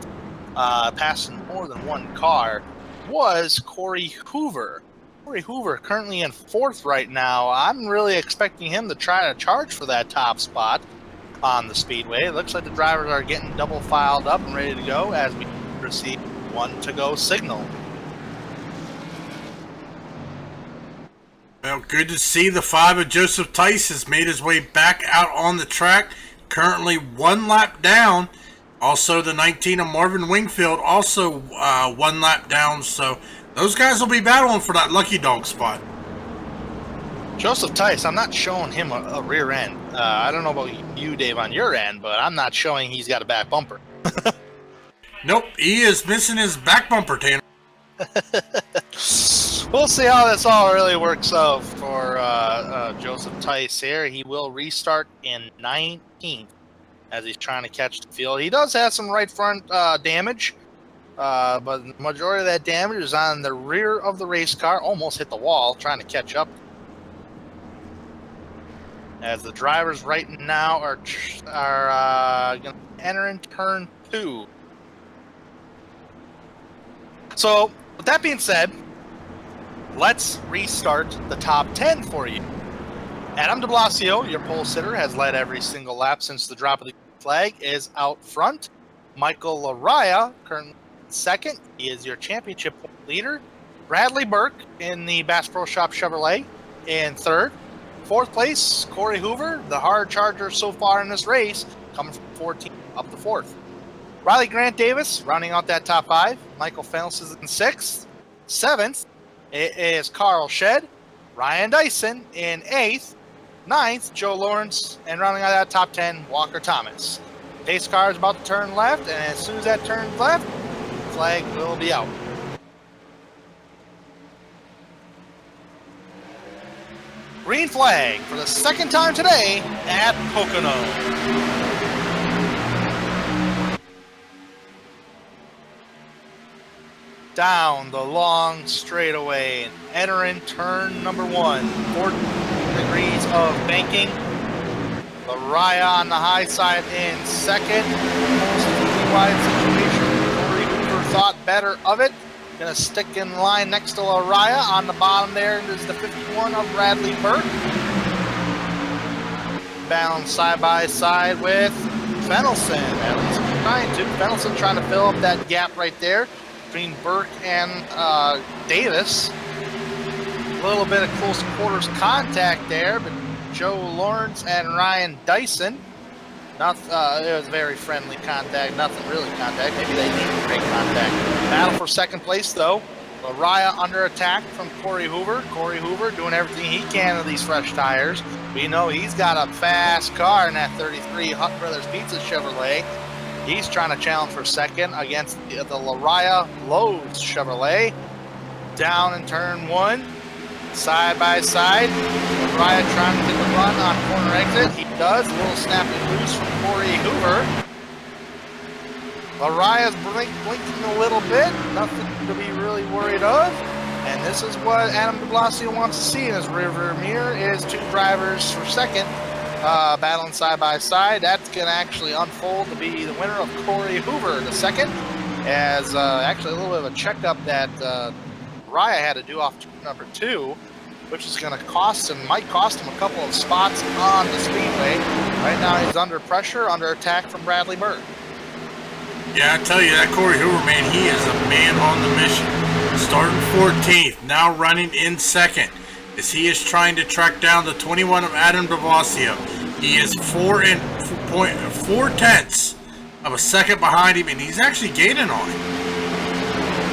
passing more than one car, was Corey Hoover. Corey Hoover currently in 4th right now. I'm really expecting him to try to charge for that top spot on the speedway. It looks like the drivers are getting double filed up and ready to go as we receive one to go signal. Well, good to see the 5 of Joseph Tice has made his way back out on the track. currently 1 lap down. Also, the 19 of Marvin Wingfield also 1 lap down. So those guys will be battling for that lucky dog spot. Joseph Tice, I'm not showing him a rear end. I don't know about you, Dave, on your end, but I'm not showing he's got a back bumper. Nope, he is missing his back bumper, Tanner. We'll see how this all really works out for Joseph Tice here. He will restart in 19th as he's trying to catch the field. He does have some right front damage, but the majority of that damage is on the rear of the race car. Almost hit the wall trying to catch up. As the drivers right now are going to enter in turn 2. So, with that being said, let's restart the top 10 for you. Adam de Blasio, your pole sitter, has led every single lap since the drop of the flag, is out front. Michael Laraya, currently second. He is your championship leader. Bradley Burke in the Bass Pro Shop Chevrolet in third. Fourth place, Corey Hoover, the hard charger so far in this race, coming from 14th up to 4th. Riley Grant Davis rounding out that top 5. Michael Phelps is in 6th. 7th is Carl Shedd. Ryan Dyson in 8th. 9th, Joe Lawrence. And rounding out that top 10, Walker Thomas. Pace car is about to turn left, and as soon as that turns left, flag will be out. Green flag for the second time today at Pocono. Down the long straightaway, entering turn number 1. 4 degrees of banking. Laraya on the high side in second. Almost a wide situation. Corey Hoover thought better of it. Gonna stick in line next to Laraya. On the bottom there is the 51 of Bradley Burke. Bound side by side with Fennelson. At least trying to. Fennelson trying to fill up that gap right there between Burke and Davis. A little bit of close quarters contact there, but Joe Lawrence and Ryan Dyson, it was very friendly contact, nothing really contact. Maybe they need great contact. Battle for second place, though. Laraya under attack from Corey Hoover. Corey Hoover doing everything he can with these fresh tires. We know he's got a fast car in that 33 Hutt Brothers Pizza Chevrolet. He's trying to challenge for second against the Laraya Lowe's Chevrolet. Down in turn 1, side by side. Laraya trying to get the run on corner exit. He does. A little snapping loose from Corey Hoover. Laraya's blinking a little bit. Nothing to be really worried of. And this is what Adam de Blasio wants to see in his rearview mirror is 2 drivers for second. Battling side by side. That's going to actually unfold to be the winner of Corey Hoover the second, as actually a little bit of a checkup that Raya had to do off number 2, which is going to might cost him a couple of spots on the speedway. Right now he's under pressure, under attack from Bradley Burke. Yeah, I tell you, that Corey Hoover, man, he is a man on the mission. Starting 14th, now running in second, as he is trying to track down the 21 of Adam de Blasio. He is 4 tenths of a second behind him, and he's actually gaining on him.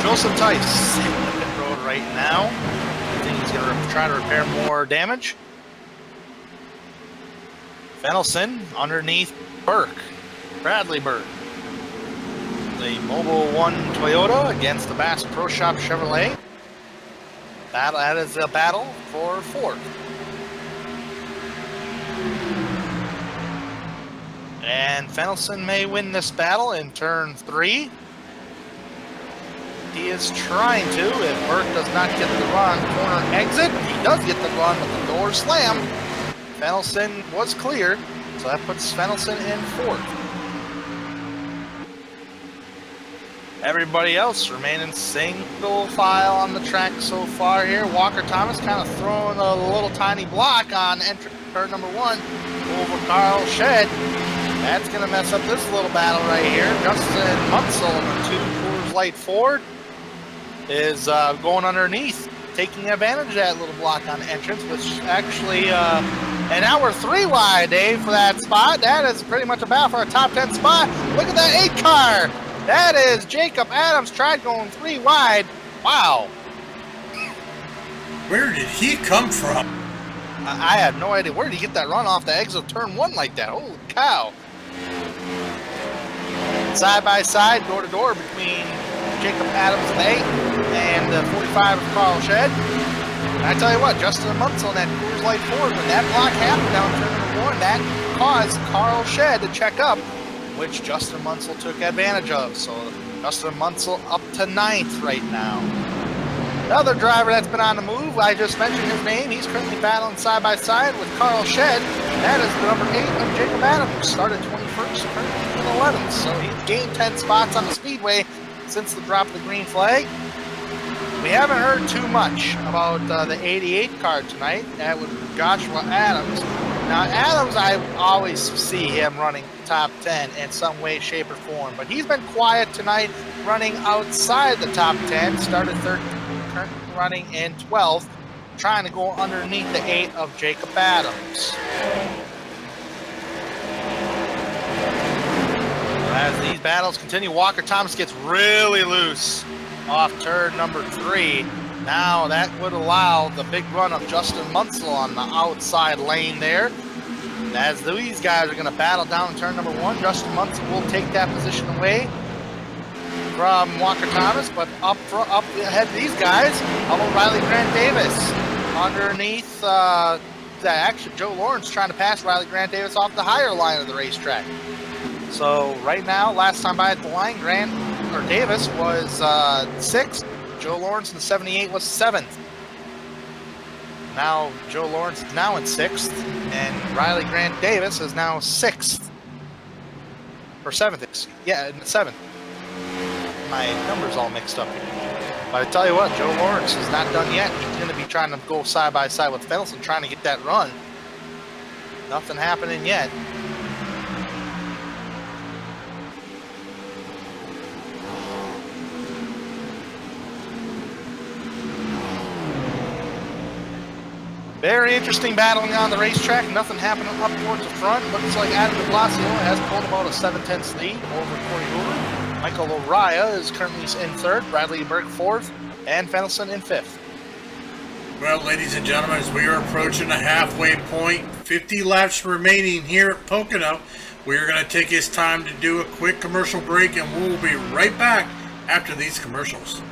Joseph Tice in the pit road right now. I think he's going to try to repair more damage. Fennelson underneath Burke. Bradley Burke. The Mobile 1 Toyota against the Bass Pro Shop Chevrolet. That is a battle for 4th. And Fennelson may win this battle in turn 3. He is trying to. If Burke does not get the run corner exit, he does get the run, but the door slammed. Fennelson was clear, so that puts Fennelson in 4th. Everybody else remaining single file on the track so far here. Walker Thomas kind of throwing a little tiny block on entry turn number 1 over Carl Shedd. That's going to mess up this little battle right here. Justin Munsell, the 2 Coors Light Ford, is going underneath taking advantage of that little block on the entrance, which actually an hour 3 wide, Dave, for that spot. That is pretty much a battle for a top 10 spot. Look at that 8 car. That is Jacob Adams tried going 3 wide. Wow. Where did he come from? I have no idea. Where did he get that run off the exit of turn 1 like that? Holy cow. Side by side, door to door between Jacob Adams in 8 and the 45 of Carl Shedd. And I tell you what, Justin Munsell in that Coors Light Ford, when that block happened down turn number 1, that caused Carl Shedd to check up, which Justin Munsell took advantage of. So Justin Munsell up to 9th right now. Another driver that's been on the move, I just mentioned his name. He's currently battling side by side with Carl Shedd. That is the number 8 of Jacob Adams, who started 21st, currently in 11th. So he's gained 10 spots on the speedway since the drop of the green flag. We haven't heard too much about the 88 car tonight. That was Joshua Adams. Now, Adams, I always see him running top 10 in some way, shape, or form. But he's been quiet tonight, running outside the top 10. Started 13th, currently running in 12th, trying to go underneath the 8 of Jacob Adams. As these battles continue, Walker Thomas gets really loose off turn number 3. Now that would allow the big run of Justin Munsell on the outside lane there. As these guys are going to battle down turn number 1, Justin Munsell will take that position away from Walker Thomas, but up ahead of these guys, how about Riley Grant Davis underneath? Actually, Joe Lawrence trying to pass Riley Grant Davis off the higher line of the racetrack. So right now, last time by at the line, Davis was 6th. Joe Lawrence in 78 was 7th. Now Joe Lawrence is now in 6th, and Riley Grant Davis is now 6th. Or 7th, yeah, 7th. My numbers all mixed up here. But I tell you what, Joe Lawrence is not done yet. He's going to be trying to go side by side with Fenelson, trying to get that run. Nothing happening yet. Very interesting battling on the racetrack. Nothing happening up towards the front. Looks like Adam de Blasio has pulled about a 7/10 lead over Corey Hoover. Michael O'Raya is currently in 3rd, Bradley Burke 4th, and Fenelson in 5th. Well, ladies and gentlemen, as we are approaching the halfway point, 50 laps remaining here at Pocono, we are going to take this time to do a quick commercial break, and we will be right back after these commercials.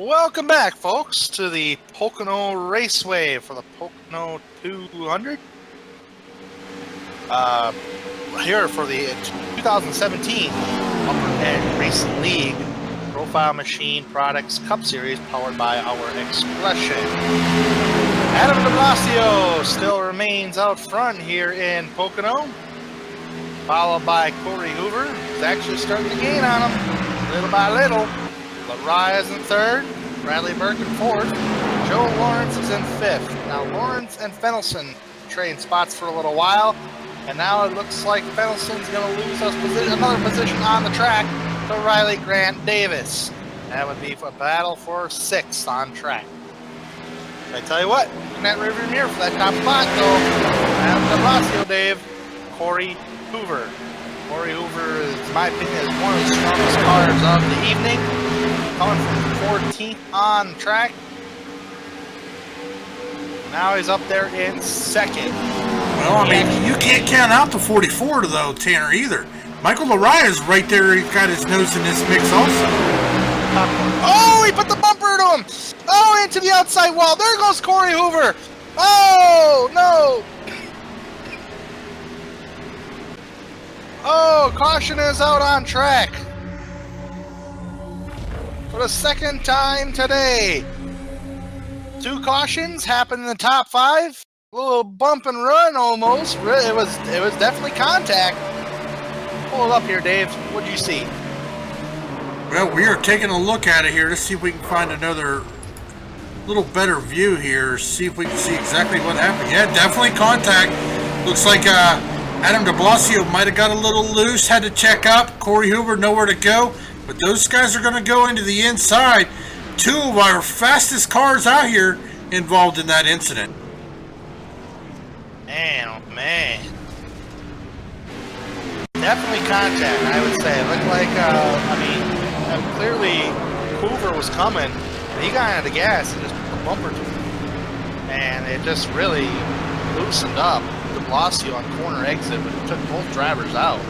Welcome back, folks, to the Pocono Raceway for the Pocono 200. Here for the 2017 Upper Edge Racing League Profile Machine Products Cup Series powered by our Expression. Adam de Blasio still remains out front here in Pocono, followed by Corey Hoover, who's actually starting to gain on him little by little. Lariah is in third, Bradley Burke in fourth, Joe Lawrence is in fifth. Now Lawrence and Fennelson trading spots for a little while, and now it looks like Fennelson's going to lose us another position on the track to Riley Grant Davis. That would be a battle for sixth on track. I tell you what, in that rearview mirror for that top spot though, Adam de Blasio, Dave, Corey Hoover. Corey Hoover, in my opinion, is one of the strongest cars of the evening. Coming from 14th on track. Now he's up there in second. Well, I mean, you can't count out the 44 though, Tanner, either. Michael Lariah is right there. He's got his nose in this mix also. Oh, he put the bumper to him. Oh, into the outside wall. There goes Corey Hoover. Oh, no. Oh, caution is out on track. For the second time today. 2 cautions happened in the top 5. A little bump and run almost. It was definitely contact. Pull it up here, Dave. What'd you see? Well, we are taking a look at it here to see if we can find another little better view here. See if we can see exactly what happened. Yeah, definitely contact. Looks like Adam de Blasio might have got a little loose, had to check up. Corey Hoover nowhere to go. But those guys are going to go into the inside. 2 of our fastest cars out here involved in that incident. Man, oh man. Definitely contact, I would say. It looked like, clearly Hoover was coming. He got out of the gas and just put the bumper to him. And it just really loosened up de Blasio on corner exit, but it took both drivers out.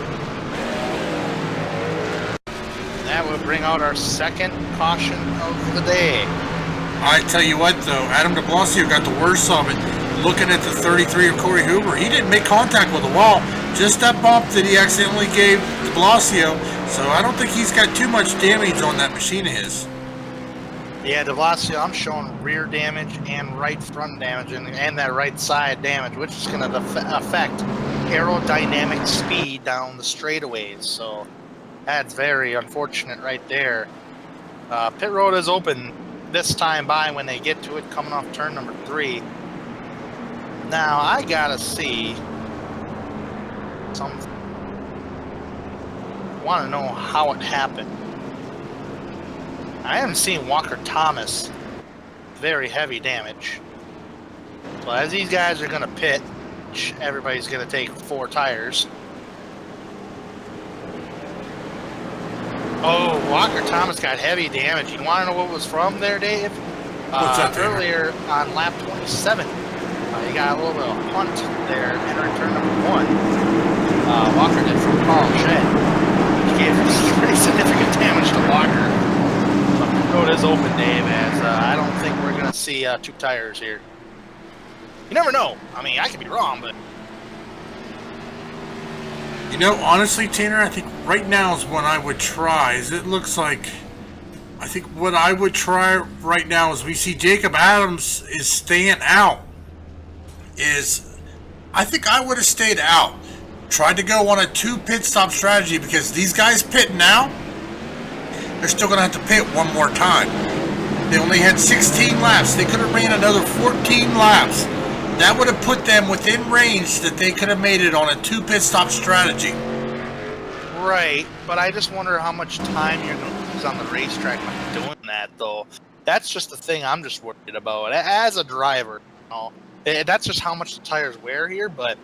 That would bring out our second caution of the day. I tell you what, though, Adam de Blasio got the worst of it. Looking at the 33 of Corey Hoover, he didn't make contact with the wall. Just that bump that he accidentally gave de Blasio. So I don't think he's got too much damage on that machine of his. Yeah, de Blasio, I'm showing rear damage and right front damage and that right side damage, which is going to affect aerodynamic speed down the straightaways. So that's very unfortunate right there. Pit road is open this time by when they get to it, coming off turn number 3. Now, I gotta see something. I want to know how it happened. I haven't seen Walker Thomas very heavy damage. So as these guys are going to pit, everybody's going to take 4 tires. Oh, Walker Thomas got heavy damage. You want to know what was from there, Dave? What's that, earlier on lap 27. He got a little bit of a punt there entering turn number 1. Walker did from Carl Shed. He gave pretty significant damage to Walker. The road is open, Dave, as I don't think we're going to see 2 tires here. You never know. I mean, I could be wrong, but... You know, honestly, Tanner, I think right now is what I would try. It looks like... I think what I would try right now is we see Jacob Adams is staying out. I think I would have stayed out. Tried to go on a 2 pit stop strategy because these guys pit now. They're still going to have to pit one more time. They only had 16 laps. They could have ran another 14 laps. That would have put them within range that they could have made it on a 2 pit stop strategy. Right, but I just wonder how much time you're going to lose on the racetrack by doing that, though. That's just the thing I'm just worried about. As a driver, you know, that's just how much the tires wear here, but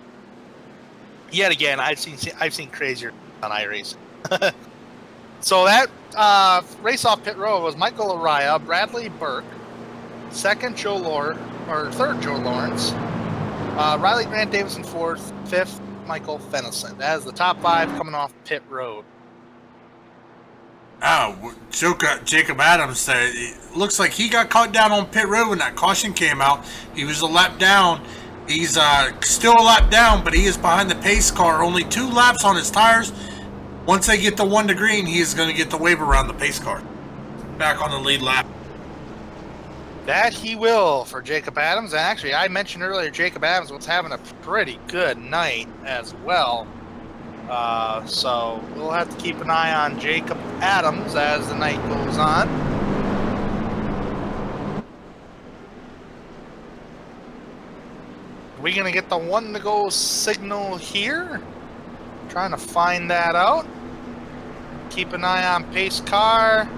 yet again, I've seen crazier on iRacing. So that race off pit road was Michael Araya, Bradley Burke, third Joe Lawrence, Riley Grant Davis in 4th, 5th Michael Fennelson. That is the top 5 coming off pit road. Jacob Adams, it looks like he got caught down on pit road when that caution came out. He was a lap down. He's still a lap down, but he is behind the pace car. Only 2 laps on his tires. Once they get the 1 to green, he is going to get the wave around the pace car. Back on the lead lap. That he will for Jacob Adams. And actually, I mentioned earlier Jacob Adams was having a pretty good night as well. So we'll have to keep an eye on Jacob Adams as the night goes on. Are we going to get the 1 to go signal here? Trying to find that out. Keep an eye on pace car.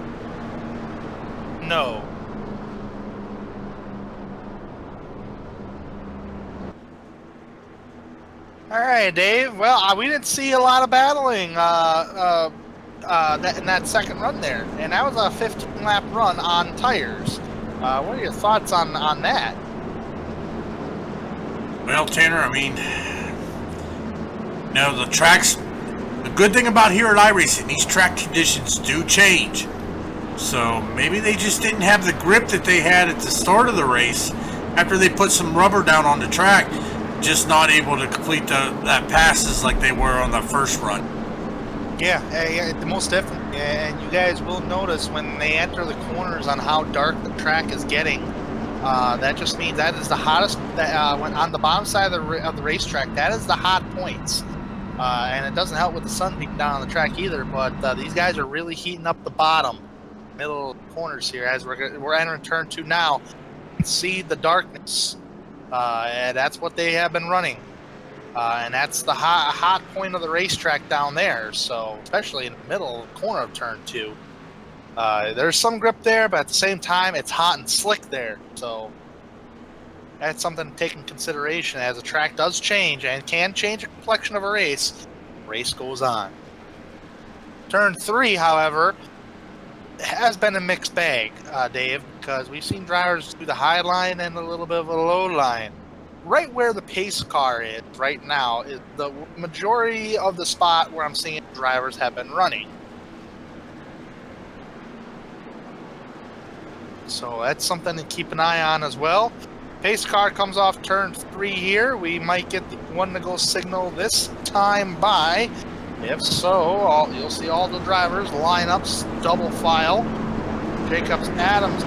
No. All right, Dave. Well, we didn't see a lot of battling in that second run there, and that was a 15-lap run on tires. What are your thoughts on that? Well, Tanner, I mean, the tracks. The good thing about here at iRacing, these track conditions do change. So maybe they just didn't have the grip that they had at the start of the race after they put some rubber down on the track. Just not able to complete that passes like they were on the first run. Yeah, most definitely. And you guys will notice when they enter the corners on how dark the track is getting. That just means that is the hottest. When on the bottom side of the racetrack, that is the hot points. And it doesn't help with the sun beating down on the track either. But these guys are really heating up the bottom, middle corners here as we're entering turn 2 now. You can see the darkness. And that's what they have been running. And that's the hot point of the racetrack down there. So, especially in the middle corner of turn 2. There's some grip there, but at the same time, it's hot and slick there. So, that's something to take in consideration as the track does change and can change the complexion of a race. Race goes on. Turn 3, however, has been a mixed bag, Dave, because we've seen drivers do the high line and a little bit of a low line. Right where the pace car is right now is the majority of the spot where I'm seeing drivers have been running. So that's something to keep an eye on as well. Pace car comes off turn 3 here. We might get the 1 to go signal this time by. If so, you'll see all the drivers line up, double file. Jacob Adams,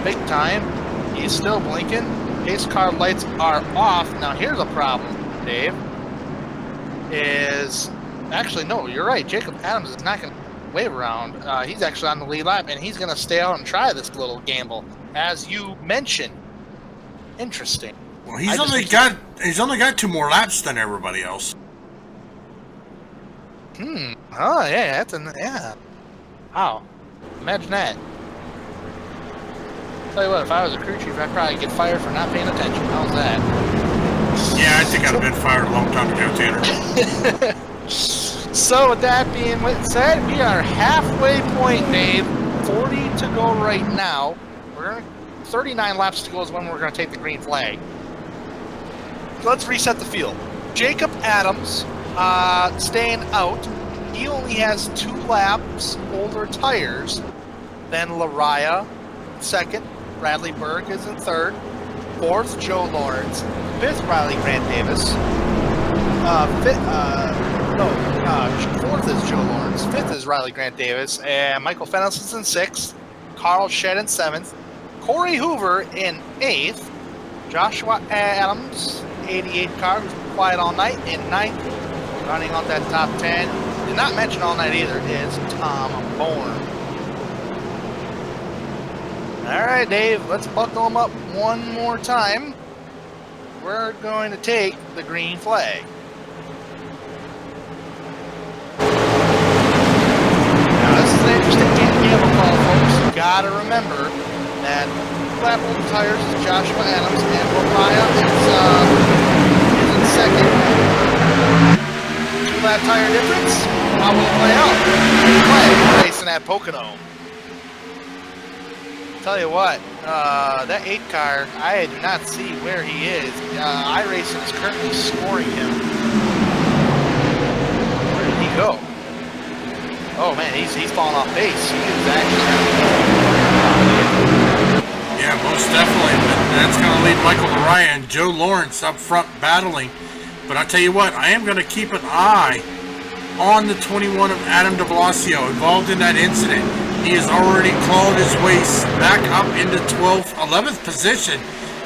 big time. He's still blinking. Pace car lights are off. Now here's a problem, Dave. Actually, no, you're right. Jacob Adams is not going to wave around. He's actually on the lead lap, and he's going to stay out and try this little gamble, as you mentioned. Interesting. Well, he's only got 2 more laps than everybody else. Oh, yeah, yeah. Wow. Imagine that. Tell you what, if I was a crew chief, I'd probably get fired for not paying attention. How's that? Yeah, I think I'd have been fired a long time ago, Tanner. So, with that being said, we are halfway point, Dave. 40 to go right now. 39 laps to go is when we're going to take the green flag. So let's reset the field. Jacob Adams staying out. He only has 2 laps older tires than Lariah. Second, Bradley Berg is in third. Fourth, Joe Lawrence. Fifth, Riley Grant Davis. Fourth is Joe Lawrence. Fifth is Riley Grant Davis. And Michael Fennis is in sixth. Carl Shedd in seventh. Corey Hoover in eighth. Joshua Adams, 88 car, who's been quiet all night, in ninth. Running on that top 10. Did not mention all night either is Tom Bourne. All right, Dave, let's buckle them up one more time. We're going to take the green flag. Now, this is an interesting gamble call, folks. You gotta remember that lap old tires is Joshua Adams, and Lariah is in second. 2-lap tire difference. How will it play out? Flag racing at Pocono. Tell you what, that 8 car, I do not see where he is. iRacing is currently scoring him. Where did he go? Oh man, he's falling off base. He is actually. Yeah, most definitely. But that's going to leave Michael Laraya and Joe Lawrence up front battling. But I tell you what, I am going to keep an eye on the 21 of Adam de Blasio involved in that incident. He has already clawed his way back up into 12th, 11th position.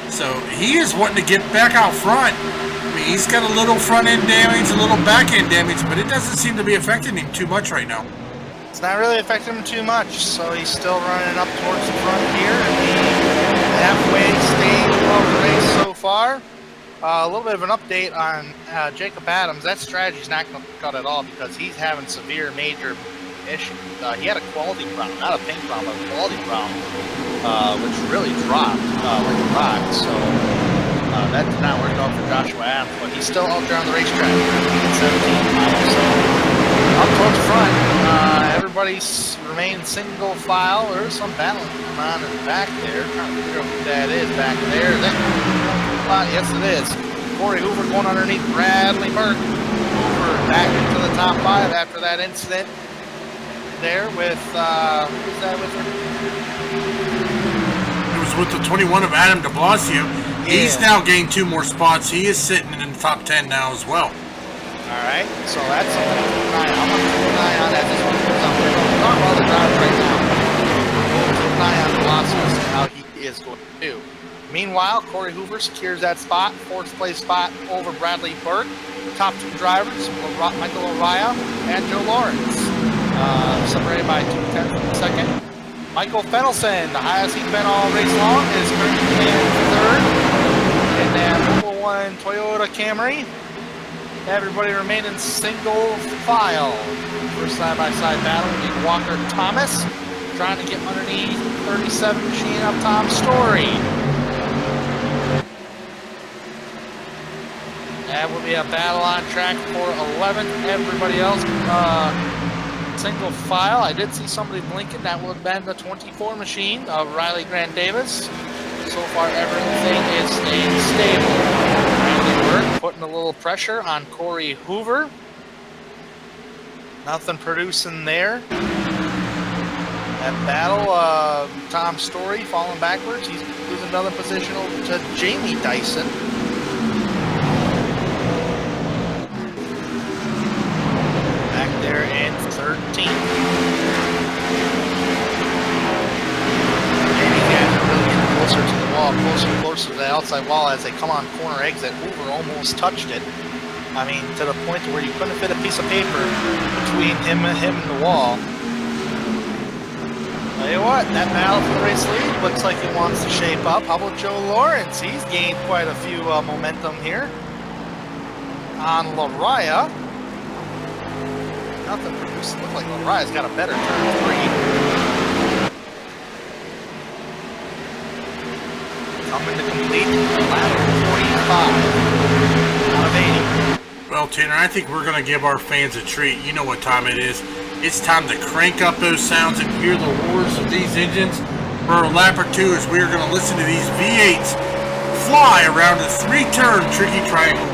So he is wanting to get back out front. I mean, he's got a little front end damage, a little back end damage, but it doesn't seem to be affecting him too much right now. It's not really affecting him too much, so he's still running up towards the front here in the halfway stage of the race so far. A little bit of an update on Jacob Adams. That strategy's not going to cut at all because he's having severe major issues. He had a quality problem, not a paint problem, but a quality problem, which really dropped like a rock. So that did not work out for Joshua Adams, but he's still out there on the racetrack. 17 miles. So up towards the front, everybody's remained single file. There's some battling going on in the back there. Trying to figure out who that is back there. Yes, it is. Corey Hoover going underneath Bradley Burke. Hoover back into the top 5 after that incident there with, who's that with her? It was with the 21 of Adam de Blasio. He's now gained 2 more spots. He is sitting in the top 10 now as well. All right, so that's something to keep an eye on. I'm going to keep an eye on that. This one goes up. We're going to talk about the drivers right now. We'll keep an eye on the losses and how he is going to do. Meanwhile, Corey Hoover secures that spot, 4th place spot over Bradley Burke. Top 2 drivers, Michael Araya and Joe Lawrence, separated by 2/10 of a second. Michael Fennelson, the highest he's been all race long, is currently in 3rd. And then Mobil 1 Toyota Camry. Everybody remaining single file. First side-by-side battle between Walker Thomas, trying to get underneath 37 machine of Tom Story. That will be a battle on track for 11th. Everybody else, single file. I did see somebody blinking. That would have been the 24 machine of Riley Grant Davis. So far, everything is staying stable. Bradley Burke putting a little pressure on Corey Hoover. Nothing producing there. That battle, Tom Story falling backwards. He's losing another position over to Jamie Dyson. There in 13th. And these guys are really getting closer to the wall, closer and closer to the outside wall as they come on corner exit. Hoover almost touched it. I mean, to the point where you couldn't fit a piece of paper between him and the wall. Tell you what, that battle for the race lead looks like it wants to shape up. How about Joe Lawrence? He's gained quite a few momentum here on Laraya. Nothing produced. Looked like Laraya's got a better turn 3. Coming to complete the lateral 45 out of 80. Well, Tanner, I think we're going to give our fans a treat. You know what time it is. It's time to crank up those sounds and hear the roars of these engines for a lap or two as we are going to listen to these V8s fly around a 3-turn tricky triangle.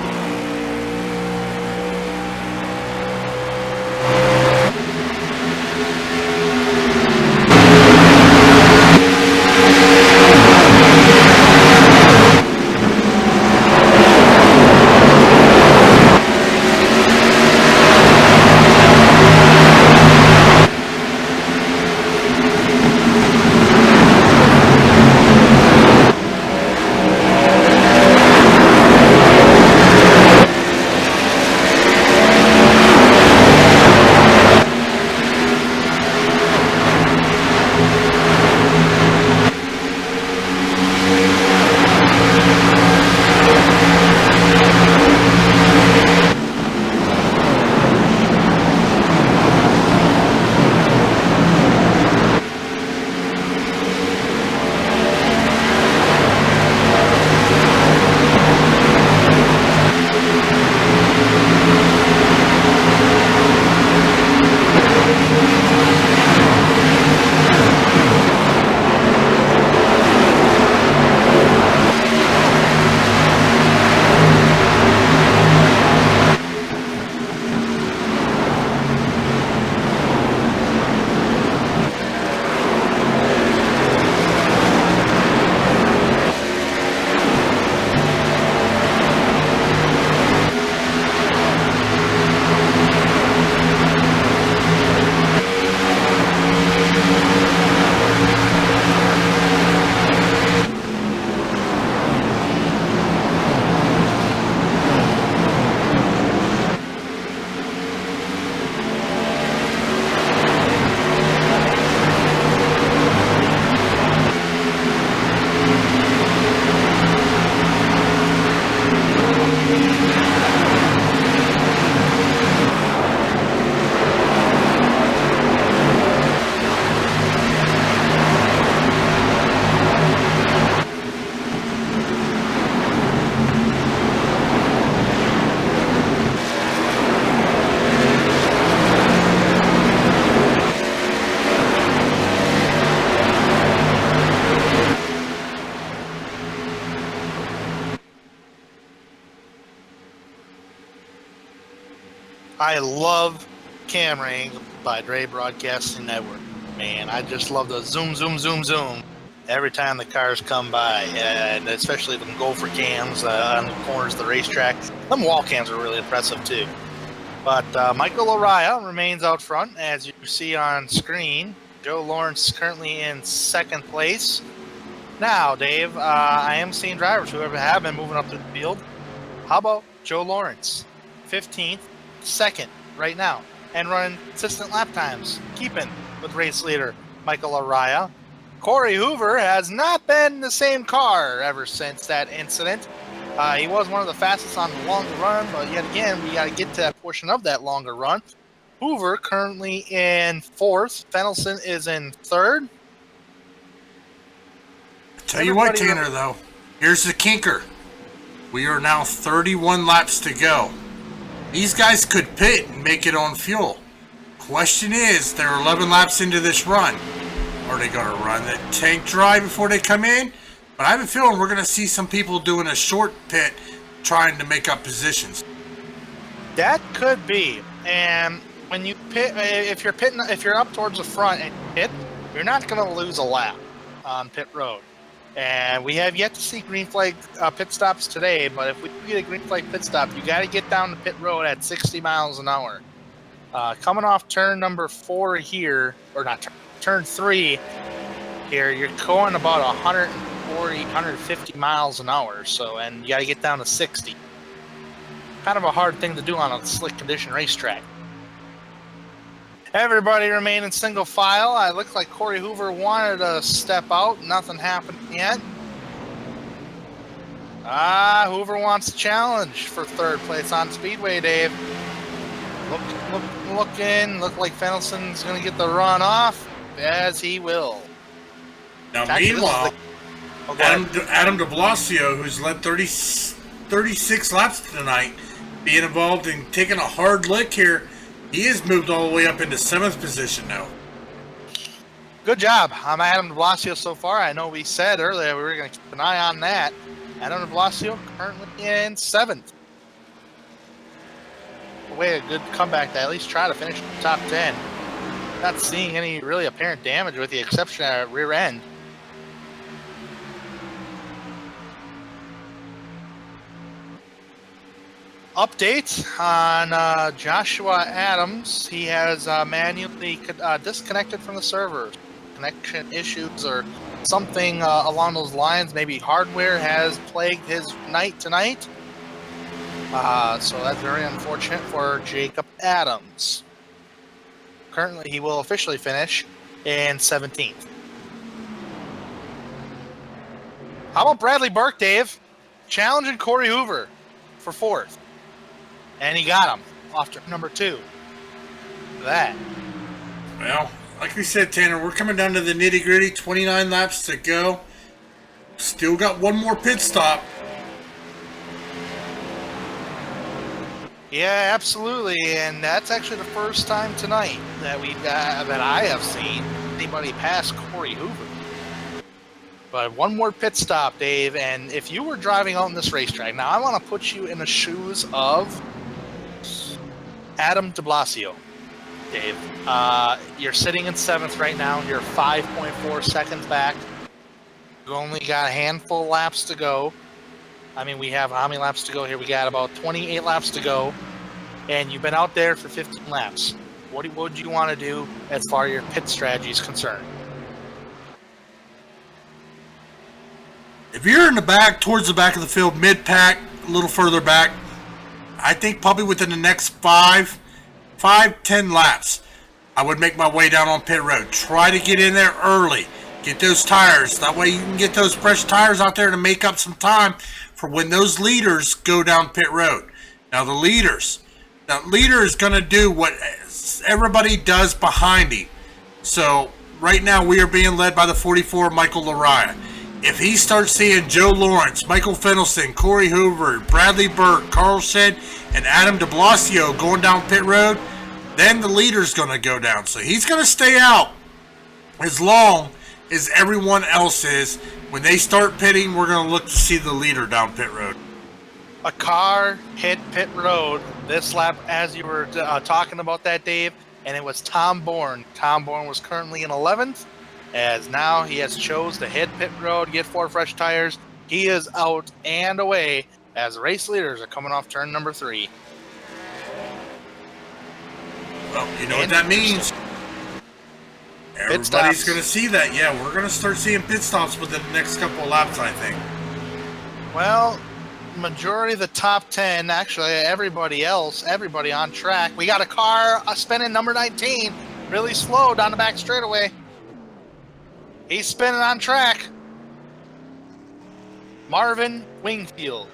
I love camera angle by Dre Broadcasting Network. Man, I just love the zoom, zoom, zoom, zoom every time the cars come by, and especially them gopher cams on the corners of the racetrack. Them wall cams are really impressive too. But Michael Araya remains out front, as you see on screen. Joe Lawrence currently in second place. Now, Dave, I am seeing drivers who have been moving up to the field. How about Joe Lawrence, 15th, second right now, and running consistent lap times, keeping with race leader Michael Araya. Corey Hoover has not been the same car ever since that incident. He was one of the fastest on the longer run, but yet again, we got to get to that portion of that longer run. Hoover currently in fourth. Fenelson is in third. Tell you what, Tanner, though, here's the kinker. We are now 31 laps to go. These guys could pit and make it on fuel. Question is, they're 11 laps into this run. Are they going to run the tank dry before they come in? But I have a feeling we're going to see some people doing a short pit trying to make up positions. That could be. And when you pit, if you're up towards the front and pit, you're not going to lose a lap on pit road. And we have yet to see green flag pit stops today, but if we get a green flag pit stop, you got to get down the pit road at 60 miles an hour. Coming off turn number 4 here, or not turn 3 here, you're going about 140, 150 miles an hour. So, and you got to get down to 60. Kind of a hard thing to do on a slick condition racetrack. Everybody remain in single file. It looks like Corey Hoover wanted to step out. Nothing happened yet. Hoover wants a challenge for third place on Speedway, Dave. Look like Fennelson's going to get the run off, as he will. Now, meanwhile, Adam de Blasio, who's led 36 laps tonight, being involved in taking a hard lick here, he has moved all the way up into 7th position now. Good job. I'm Adam de Blasio so far. I know we said earlier we were going to keep an eye on that. Adam de Blasio currently in 7th. Way a good comeback to at least try to finish in the top 10. Not seeing any really apparent damage with the exception of rear end. Update on Joshua Adams. He has manually disconnected from the server. Connection issues or something along those lines. Maybe hardware has plagued his night tonight. So that's very unfortunate for Jacob Adams. Currently, he will officially finish in 17th. How about Bradley Burke, Dave? Challenging Corey Hoover for 4th. And he got him off to number 2. That. Well, like we said, Tanner, we're coming down to the nitty-gritty. 29 laps to go. Still got one more pit stop. Yeah, absolutely. And that's actually the first time tonight that that I have seen anybody pass Corey Hoover. But one more pit stop, Dave. And if you were driving out in this racetrack, now I want to put you in the shoes of Adam de Blasio, Dave. You're sitting in 7th right now. You're 5.4 seconds back. You only got a handful of laps to go. I mean, we have how many laps to go here? We got about 28 laps to go. And you've been out there for 15 laps. What would you want to do as far as your pit strategy is concerned? If you're in the back, towards the back of the field, mid-pack, a little further back, I think probably within the next 10 laps, I would make my way down on pit road. Try to get in there early. Get those tires. That way you can get those fresh tires out there to make up some time for when those leaders go down pit road. Now the leader is going to do what everybody does behind him. So right now we are being led by the 44, Michael Araya. If he starts seeing Joe Lawrence, Michael Fennelson, Corey Hoover, Bradley Burke, Carl Shed, and Adam de Blasio going down pit road, then the leader's going to go down. So he's going to stay out as long as everyone else is. When they start pitting, we're going to look to see the leader down pit road. A car hit pit road this lap as you were talking about that, Dave, and it was Tom Bourne. Tom Bourne was currently in 11th, as now he has chose to hit pit road, get 4 fresh tires. He is out and away as race leaders are coming off turn number 3. Well, you know what that means. Everybody's going to see that. Yeah, we're going to start seeing pit stops within the next couple of laps, I think. Well, majority of the top 10, actually everybody on track. We got a car spinning number 19, really slow down the back straightaway. He's spinning on track. Marvin Wingfield.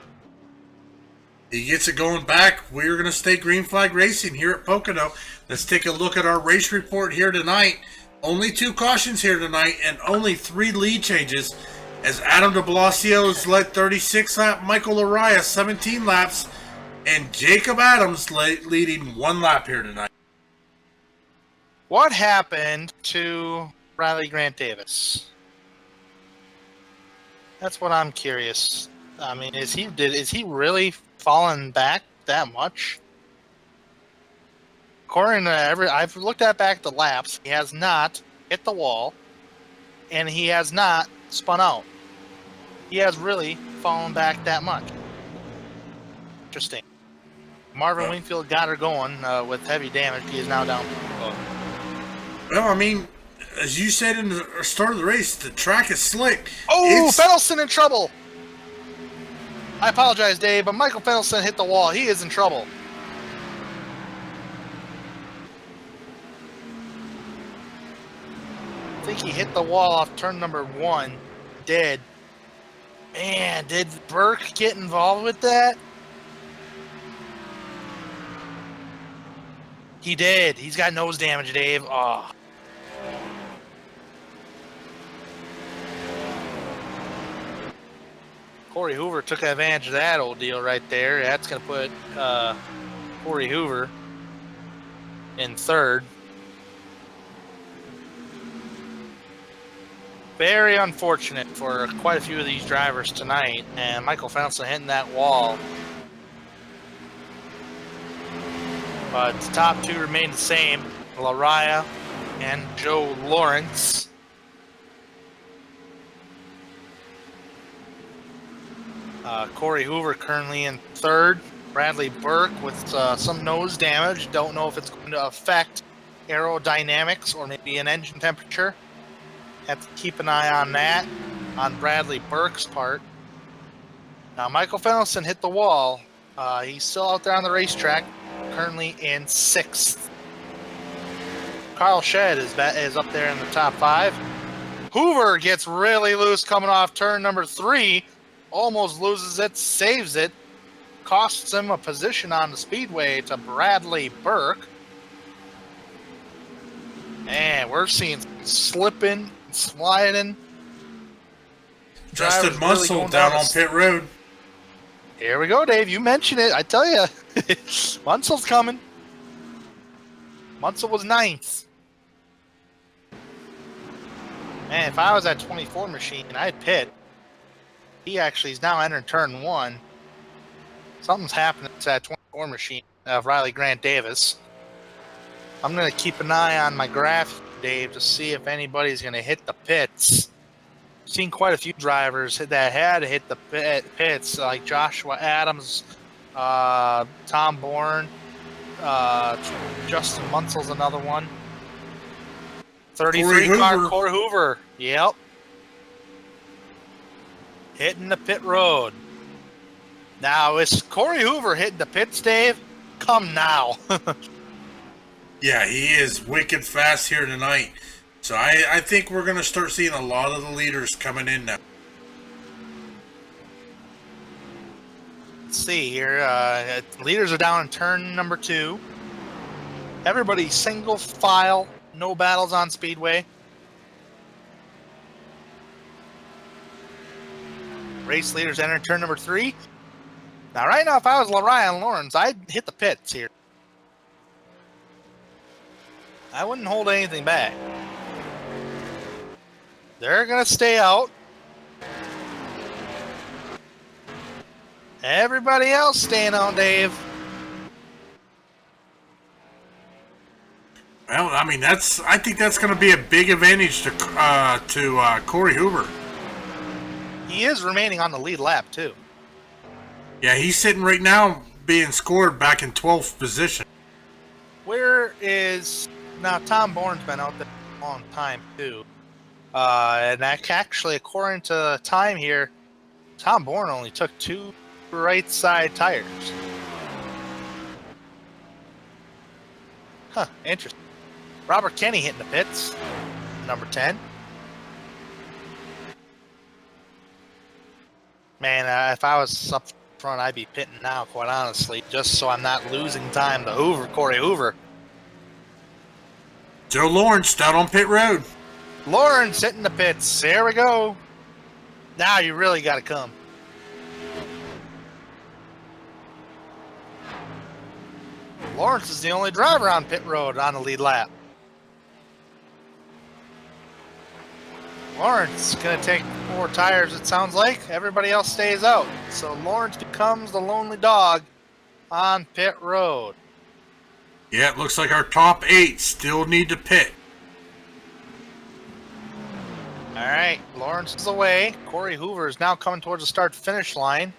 He gets it going back. We're going to stay green flag racing here at Pocono. Let's take a look at our race report here tonight. Only 2 cautions here tonight and only 3 lead changes, as Adam de Blasio has led 36 laps, Michael Araya 17 laps, and Jacob Adams leading 1 lap here tonight. What happened to Riley Grant Davis? That's what I'm curious. I mean, is he really fallen back that much? According to I've looked back the laps, he has not hit the wall, and he has not spun out. He has really fallen back that much. Interesting. Marvin Wingfield got her going with heavy damage. He is now down. Well, I mean, as you said in the start of the race, the track is slick. Oh, Fenelson in trouble. I apologize, Dave, but Michael Fenelson hit the wall. He is in trouble. I think he hit the wall off turn number 1. Did. Man, did Burke get involved with that? He did. He's got nose damage, Dave. Oh. Corey Hoover took advantage of that old deal right there. That's going to put Corey Hoover in 3rd. Very unfortunate for quite a few of these drivers tonight, and Michael Fenelson hitting that wall. But the top 2 remain the same, Laraya and Joe Lawrence. Corey Hoover currently in 3rd. Bradley Burke with some nose damage. Don't know if it's going to affect aerodynamics or maybe an engine temperature. Have to keep an eye on that on Bradley Burke's part. Now, Michael Fenelson hit the wall. He's still out there on the racetrack, currently in 6th. Carl Shedd is up there in the top 5. Hoover gets really loose coming off turn number 3. Almost loses it, saves it. Costs him a position on the speedway to Bradley Burke. And we're seeing slipping, sliding. Justin Munsell really down on pit road. Here we go, Dave. You mentioned it. I tell you, Munsell's coming. Munsell was 9th. Man, if I was at 24 machine, I'd pit. He actually is now entering turn 1. Something's happening to that 24 machine of Riley Grant Davis. I'm going to keep an eye on my graph, Dave, to see if anybody's going to hit the pits. I've seen quite a few drivers that had to hit the pits, like Joshua Adams, Tom Bourne, Justin Munsell's another one. 33 car, Corey Hoover. Yep. Hitting the pit road. Now, is Corey Hoover hitting the pits, Dave? Come now. Yeah, he is wicked fast here tonight. So I think we're going to start seeing a lot of the leaders coming in now. Let's see here. Leaders are down in turn number 2. Everybody single file, no battles on speedway. Race leaders enter turn number 3. Now, right now, if I was Ryan Lawrence, I'd hit the pits here. I wouldn't hold anything back. They're going to stay out. Everybody else staying on, Dave. Well, I mean, I think that's going to be a big advantage to Corey Hoover. He is remaining on the lead lap, too. Yeah, he's sitting right now being scored back in 12th position. Where is... Now, Tom Bourne's been out there a long time, too. And actually, according to time here, Tom Bourne only took 2 right side tires. Huh, interesting. Robert Kenny hitting the pits, number 10. Man, if I was up front, I'd be pitting now, quite honestly, just so I'm not losing time to Corey Hoover. Joe Lawrence down on pit road. Lawrence hitting the pits. There we go. Now you really got to come. Lawrence is the only driver on pit road on the lead lap. Lawrence is going to take 4 tires, it sounds like. Everybody else stays out. So Lawrence becomes the lonely dog on pit road. Yeah, it looks like our top 8 still need to pit. All right, Lawrence is away. Corey Hoover is now coming towards the start-finish line.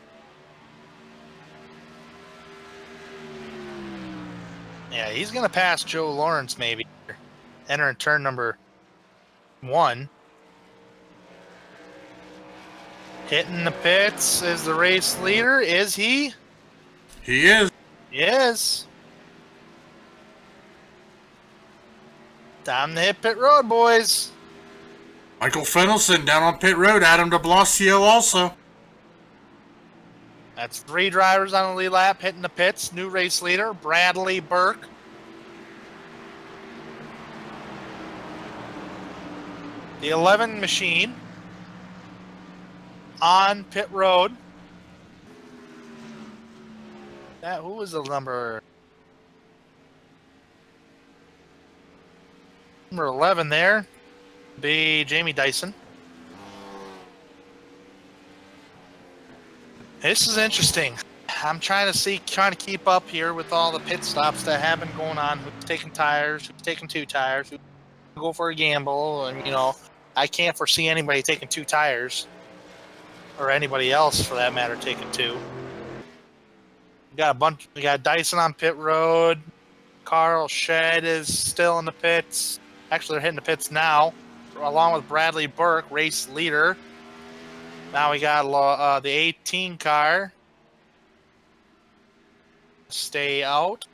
Yeah, he's going to pass Joe Lawrence maybe. Entering turn number 1. Hitting the pits is the race leader. Is he? He is. Yes. Time to hit pit road, boys. Michael Fennelson down on pit road. Adam de Blasio also. That's 3 drivers on the lead lap hitting the pits. New race leader, Bradley Burke. The 11 machine on pit road. Who was the number? Number 11 there. Be Jamie Dyson. This is interesting. I'm trying to keep up here with all the pit stops that have been going on. Who's taking tires? Who's taking 2 tires? Who's go for a gamble? And I can't foresee anybody taking 2 tires, or anybody else for that matter taking 2. We got Dyson on pit road. Carl Shed is still in the pits. Actually, they're hitting the pits now, along with Bradley Burke, race leader. Now we got the 18 car. Stay out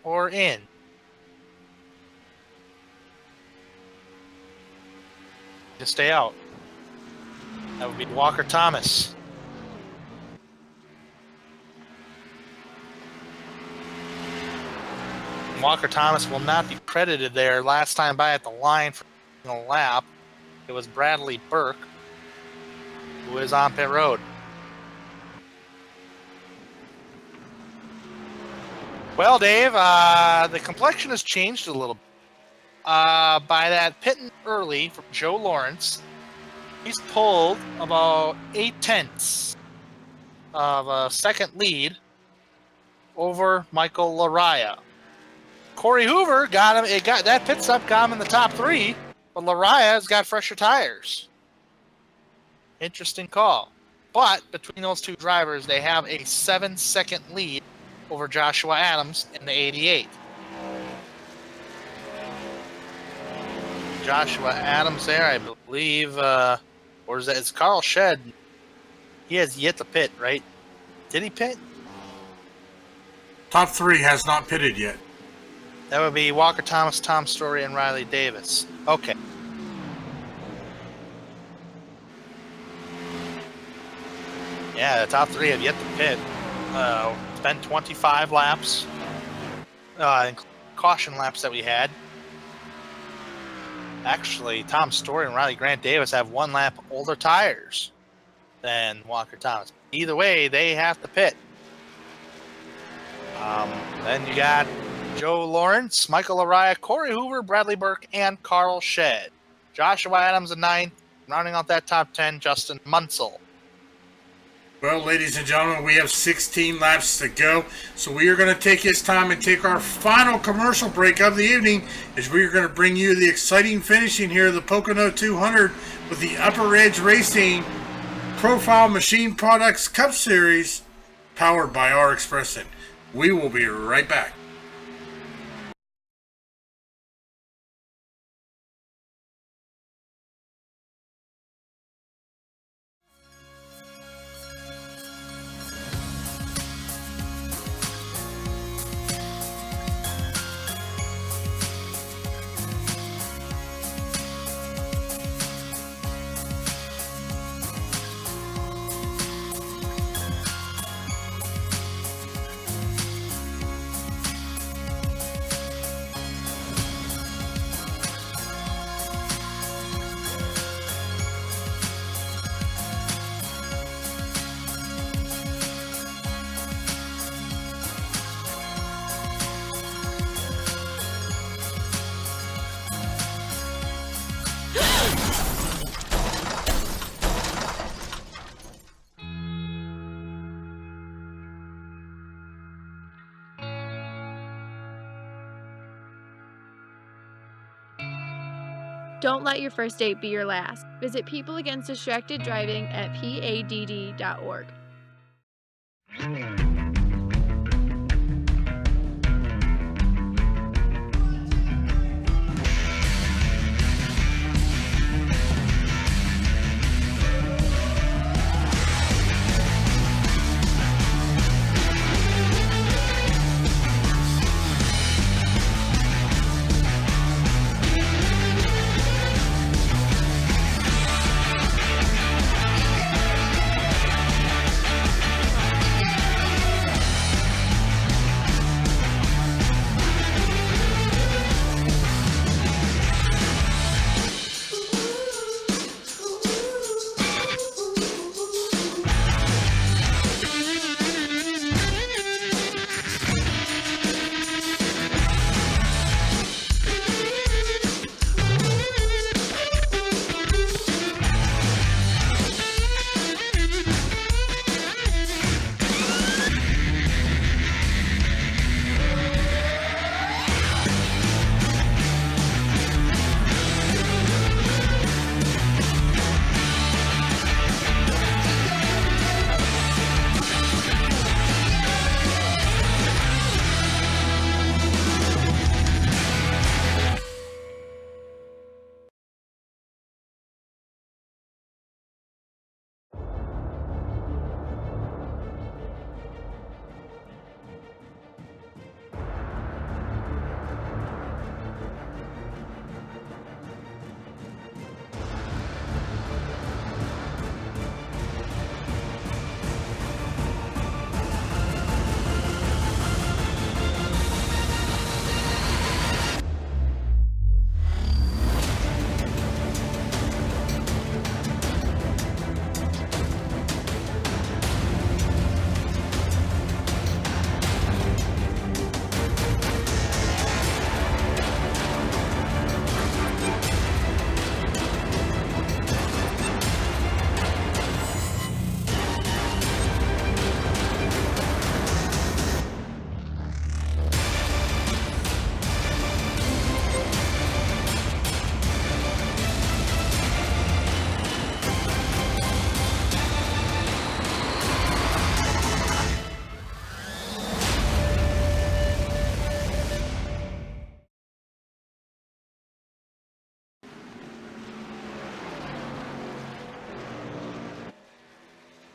or in? To stay out. That would be Walker Thomas. Walker Thomas will not be credited there. Last time by at the line for a lap, it was Bradley Burke, who is on pit road. Well, Dave, the complexion has changed a little bit. By that pitting early from Joe Lawrence, he's pulled about 8/10 of a second lead over Michael Lariah. Corey Hoover got him. That pit stop got him in the top 3, but Lariah has got fresher tires. Interesting call. But between those 2 drivers, they have a 7-second lead over Joshua Adams in the 88. Joshua Adams there, I believe, or is that? It's Carl Shed. He has yet to pit, right? Did he pit? Top 3 has not pitted yet. That would be Walker Thomas, Tom Story, and Riley Davis. Okay. Yeah, the top 3 have yet to pit. It's been 25 laps, caution laps that we had. Actually, Tom Story and Riley Grant Davis have 1 lap older tires than Walker Thomas. Either way, they have to pit. Then you got Joe Lawrence, Michael Lariah, Corey Hoover, Bradley Burke, and Carl Shed. Joshua Adams in 9th. Rounding out that top 10, Justin Munsell. Well, ladies and gentlemen, we have 16 laps to go, so we are going to take this time and take our final commercial break of the evening as we are going to bring you the exciting finishing here of the Pocono 200 with the Upper Edge Racing Profile Machine Products Cup Series powered by our Expression. We will be right back. Don't let your first date be your last. Visit People Against Distracted Driving at PADD.org.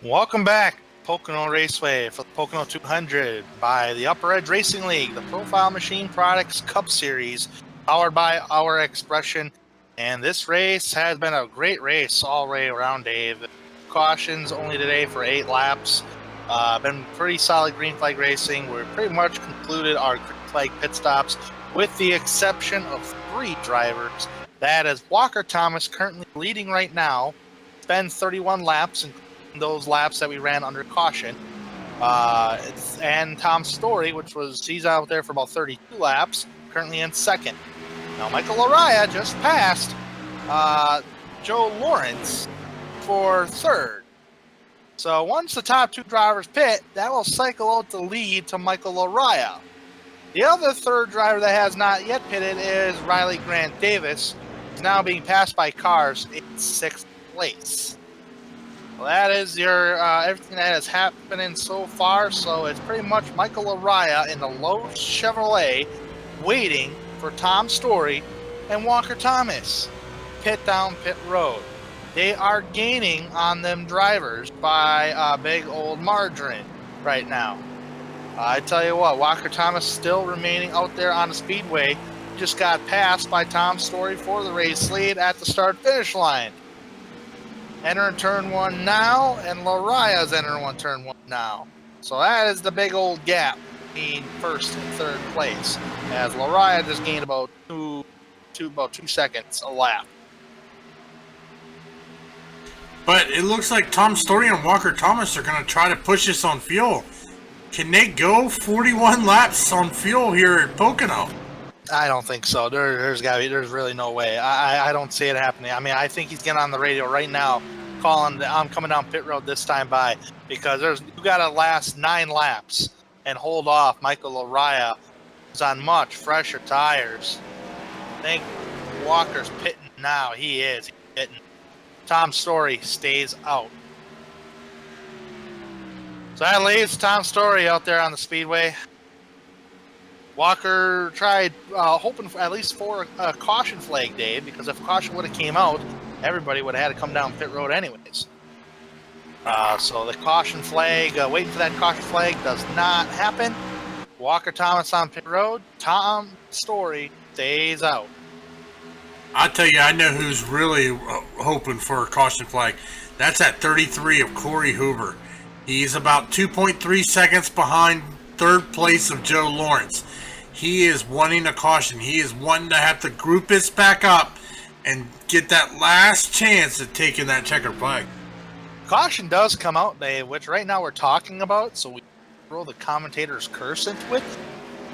Welcome back, Pocono Raceway for the Pocono 200 by the Upper Edge Racing League, the Profile Machine Products Cup Series, powered by Our Expression. And this race has been a great race all the way around, Dave. Cautions only today for 8 laps. Been pretty solid green flag racing. We're pretty much concluded our green flag pit stops with the exception of 3 drivers. That is Walker Thomas, currently leading right now. It's been 31 laps, including those laps that we ran under caution. And Tom Story, he's out there for about 32 laps, currently in second. Now Michael Araya just passed Joe Lawrence for third. So once the top 2 drivers pit, that will cycle out the lead to Michael Araya. The other third driver that has not yet pitted is Riley Grant Davis. He's now being passed by cars in 6th place. Well, that is your everything that has happened so far. So it's pretty much Michael Araya in the Lowe's Chevrolet waiting for Tom Story and Walker Thomas. Pit down pit road. They are gaining on them drivers by big old margarine right now. I tell you what, Walker Thomas still remaining out there on the speedway. Just got passed by Tom Story for the race lead at the start-finish line. Entering turn 1 now, and Laria's entering turn 1 now. So that is the big old gap between 1st and 3rd place, as Laria just gained about 2 seconds a lap. But it looks like Tom Story and Walker Thomas are going to try to push this on fuel. Can they go 41 laps on fuel here at Pocono? I don't think so. There's really no way. I don't see it happening. I mean, I think he's getting on the radio right now, calling. I'm coming down pit road this time by, because you got to last 9 laps and hold off Michael Araya, who's on much fresher tires. I think Walker's pitting now. He's pitting. Tom Story stays out. So that leaves Tom Story out there on the speedway. Walker tried hoping for at least for a caution flag, Dave, because if caution would have came out, everybody would have had to come down pit road anyways. So the caution flag, waiting for that caution flag does not happen. Walker Thomas on pit road. Tom Story stays out. I tell you, I know who's really hoping for a caution flag. That's at 33 of Corey Hoover. He's about 2.3 seconds behind 3rd place of Joe Lawrence. He is wanting a caution. He is wanting to have to group this back up and get that last chance at taking that checkered flag. Caution does come out, Dave, which right now we're talking about, so we throw the commentator's curse into it.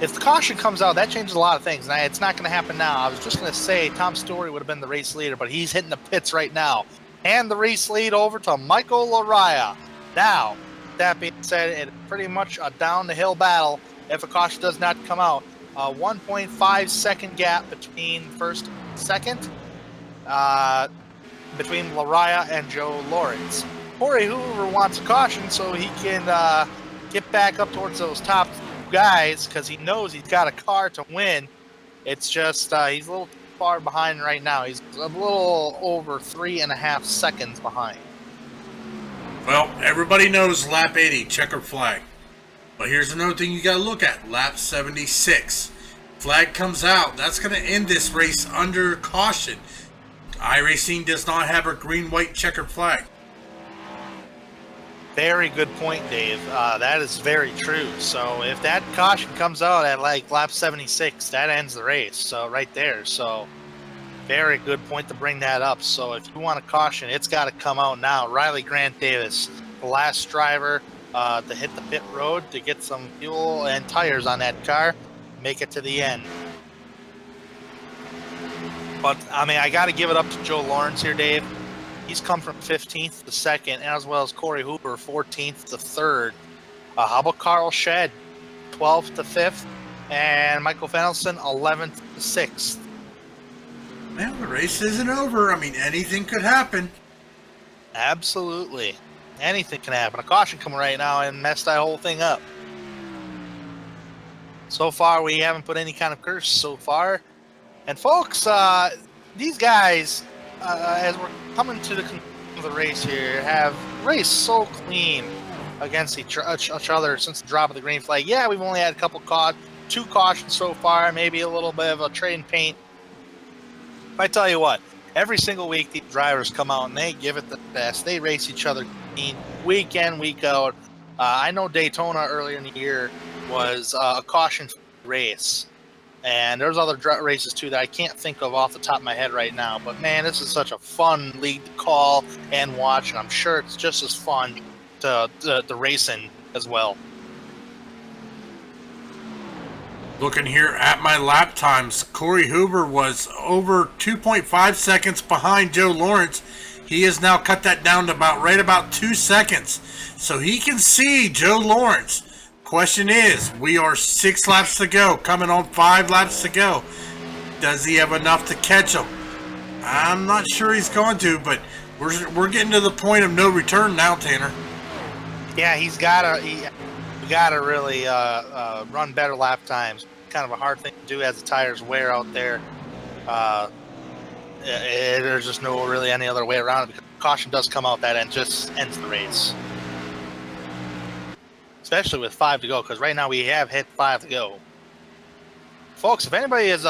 If the caution comes out, that changes a lot of things. Now, it's not going to happen now. I was just going to say Tom Story would have been the race leader, but he's hitting the pits right now. Hand the race lead over to Michael Araya. Now, that being said, it's pretty much a down-the-hill battle if a caution does not come out. A 1.5 second gap between 1st and 2nd, between Araya and Joe Lawrence. Corey Hoover wants a caution so he can get back up towards those top guys, because he knows he's got a car to win. It's just he's a little too far behind right now. He's a little over 3.5 seconds behind. Well, everybody knows lap 80, checkered flag. But here's another thing you got to look at. Lap 76. Flag comes out. That's going to end this race under caution. iRacing does not have a green-white checkered flag. Very good point, Dave. That is very true. So if that caution comes out at like lap 76, that ends the race. So right there. So very good point to bring that up. So if you want a caution, it's got to come out now. Riley Grant Davis, the last driver to hit the pit road to get some fuel and tires on that car, make it to the end. But I mean, I got to give it up to Joe Lawrence here, Dave. He's come from 15th to 2nd, as well as Corey Hoover, 14th to 3rd. How about Carl Shedd, 12th to 5th, and Michael Fennelson, 11th to 6th. Well, the race isn't over. I mean, anything could happen. Absolutely. Anything can happen. A caution coming right now and mess that whole thing up. So far, we haven't put any kind of curse so far. And folks, these guys, as we're coming to the conclusion of the race here, have raced so clean against each other since the drop of the green flag. Yeah, we've only had a couple two cautions so far, maybe a little bit of a trade and paint. But I tell you what, every single week these drivers come out and they give it the best. They race each other clean, week in, week out. I know Daytona earlier in the year was a caution race. And there's other races, too, that I can't think of off the top of my head right now. But, man, this is such a fun league to call and watch. And I'm sure it's just as fun to race in as well. Looking here at my lap times, Corey Hoover was over 2.5 seconds behind Joe Lawrence. He has now cut that down to about 2 seconds. So he can see Joe Lawrence. Question is, we are 6 laps to go, coming on 5 laps to go. Does he have enough to catch him? I'm not sure he's going to, but we're getting to the point of no return now, Tanner. Yeah, we gotta really run better lap times. Kind of a hard thing to do as the tires wear out there. There's just no really any other way around it, because caution does come out that end, just ends the race. Especially with 5 to go, because right now we have hit 5 to go. Folks, if anybody is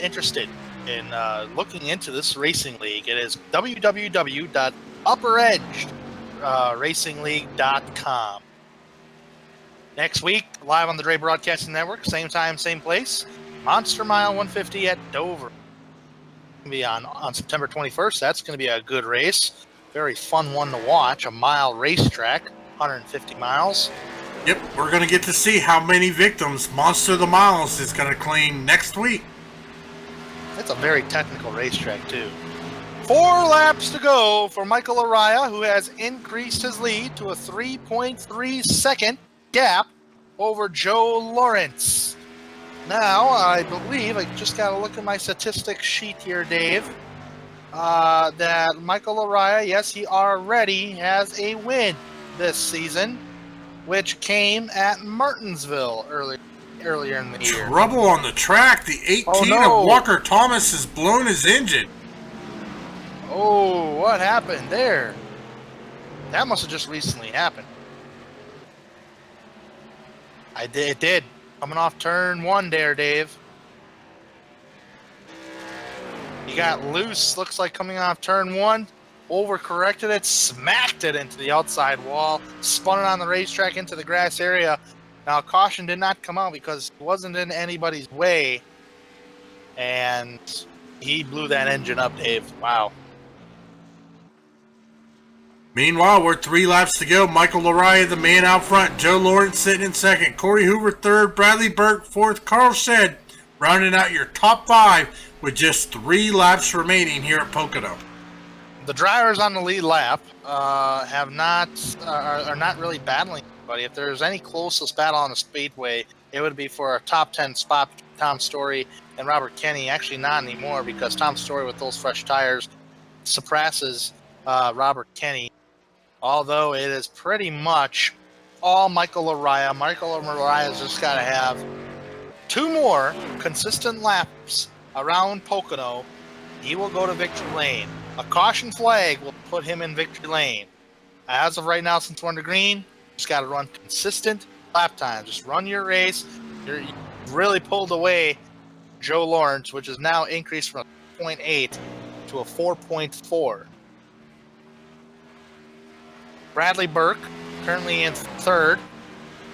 interested in looking into this racing league, it is www.upperedgeracingleague.com. Next week, live on the Dre Broadcasting Network, same time, same place, Monster Mile 150 at Dover. Going to be on September 21st. That's going to be a good race. Very fun one to watch. A mile racetrack, 150 miles. Yep, we're going to get to see how many victims Monster of the Miles is going to claim next week. It's a very technical racetrack, too. 4 laps to go for Michael Araya, who has increased his lead to a 3.3 second gap over Joe Lawrence. Now, I believe, I just got to look at my statistics sheet here, Dave, that Michael Araya, yes, he already has a win this season, which came at Martinsville earlier in the year. Trouble on the track. The 18 of Walker Thomas has blown his engine. Oh, what happened there? That must have just recently happened. It did. Coming off turn 1 there, Dave. He got loose, looks like coming off turn 1. Overcorrected it, smacked it into the outside wall, spun it on the racetrack into the grass area. Now, caution did not come out because it wasn't in anybody's way. And he blew that engine up, Dave. Wow. Meanwhile, we're 3 laps to go. Michael Araya, the man out front. Joe Lawrence sitting in second. Corey Hoover third. Bradley Burke fourth. Carl Shedd rounding out your top 5 with just 3 laps remaining here at Pocono. The drivers on the lead lap are not really battling anybody. If there's any closest battle on the speedway, it would be for a top 10 spot between Tom Story and Robert Kenny. Actually, not anymore, because Tom Story with those fresh tires suppresses Robert Kenny. Although it is pretty much all Michael Araya. Michael Araya's just got to have 2 more consistent laps around Pocono. He will go to victory lane. A caution flag will put him in victory lane. As of right now, since we're on the green, just got to run consistent lap time. Just run your race. You really pulled away Joe Lawrence, which is now increased from a 0.8 to a 4.4. Bradley Burke, currently in third. I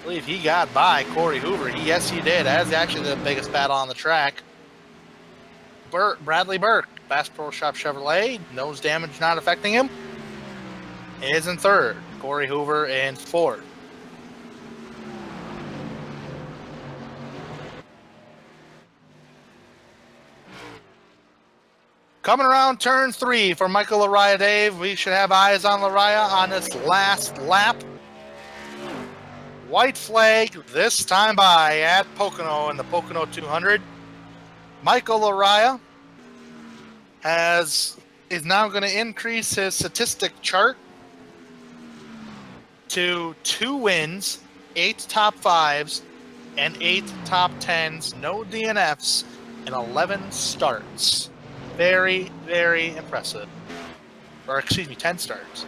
believe he got by Corey Hoover. Yes, he did. That is actually the biggest battle on the track. Bradley Burke, Bass Pro Shop Chevrolet, nose damage not affecting him, is in third. Corey Hoover in fourth. Coming around turn 3 for Michael Araya, Dave. We should have eyes on Araya on this last lap. White flag this time by at Pocono in the Pocono 200. Michael Araya is now going to increase his statistic chart to 2 wins, 8 top 5s, and 8 top 10s, no DNFs, and 11 starts. Very, very impressive. Or, excuse me, 10 starts.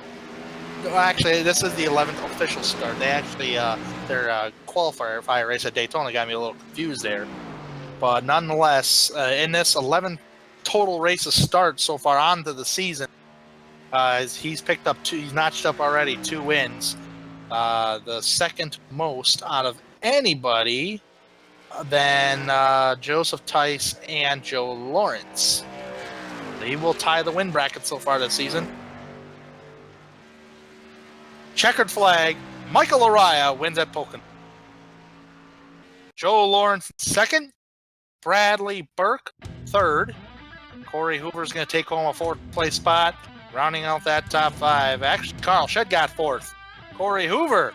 Well, actually, this is the 11th official start. They actually, their qualifier race at Daytona got me a little confused there. But nonetheless, in this 11 total races start so far onto the season, he's picked up 2, he's notched up already 2 wins. The second most out of anybody than Joseph Tice and Joe Lawrence. He will tie the win bracket so far this season. Checkered flag. Michael Araya wins at Pocono. Joe Lawrence second. Bradley Burke third. Corey Hoover is going to take home a 4th place spot. Rounding out that top 5, actually, Carl Shedd got 4th. Corey Hoover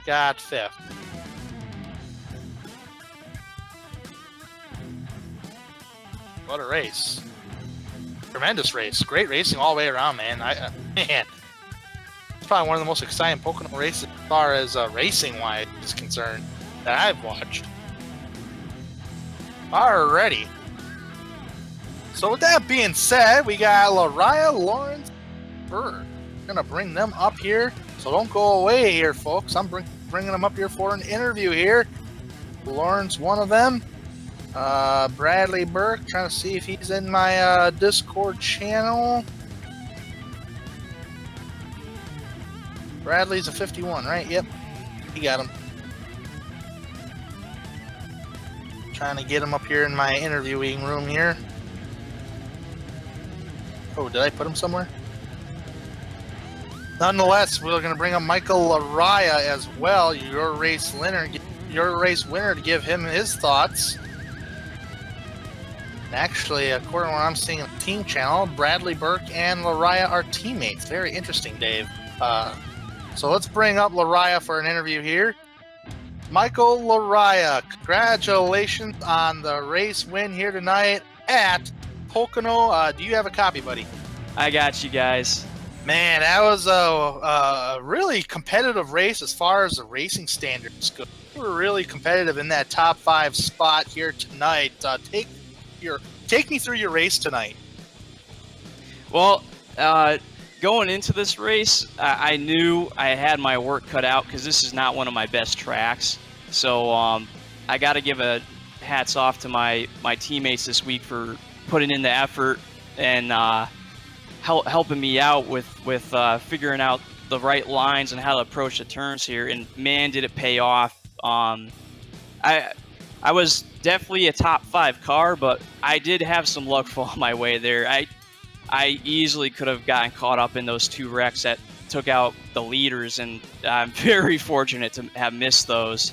got 5th. What a race. Tremendous race. Great racing all the way around, man. Man, it's probably one of the most exciting Pocono races as far as racing-wise is concerned that I've watched. Alrighty. So with that being said, we got Lariah, Lawrence, Bird. Gonna bring them up here. So don't go away here, folks. I'm bringing them up here for an interview here. Lawrence, one of them. Bradley Burke, trying to see if he's in my Discord channel. Bradley's a 51, right? Yep. He got him. Trying to get him up here in my interviewing room here. Oh, did I put him somewhere? Nonetheless, we're going to bring up Michael Lariah as well, your race winner to give him his thoughts. Actually, according to what I'm seeing on the team channel, Bradley Burke and Lariah are teammates. Very interesting, Dave. So let's bring up Lariah for an interview here. Michael Lariah, congratulations on the race win here tonight at Pocono. Do you have a copy, buddy? I got you guys. Man, that was a really competitive race as far as the racing standards go. We were really competitive in that top 5 spot here tonight. Take me through your race tonight. Well, going into this race, I knew I had my work cut out because this is not one of my best tracks. So I got to give a hats off to my teammates this week for putting in the effort and helping me out with figuring out the right lines and how to approach the turns here. And man, did it pay off. I was definitely a top 5 car, but I did have some luck fall my way there. I easily could have gotten caught up in those 2 wrecks that took out the leaders, and I'm very fortunate to have missed those.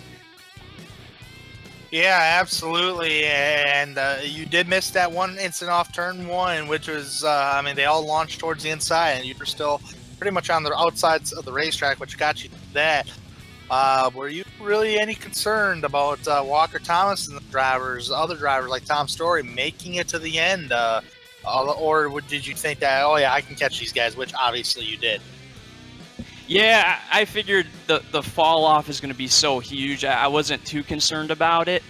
Yeah, absolutely. And you did miss that one incident off turn 1, which was, they all launched towards the inside, and you were still pretty much on the outsides of the racetrack, which got you that. Were you really any concerned about Walker Thomas and the other drivers like Tom Story, making it to the end? Or did you think that, oh yeah, I can catch these guys, which obviously you did? Yeah, I figured the fall off is going to be so huge. I wasn't too concerned about it.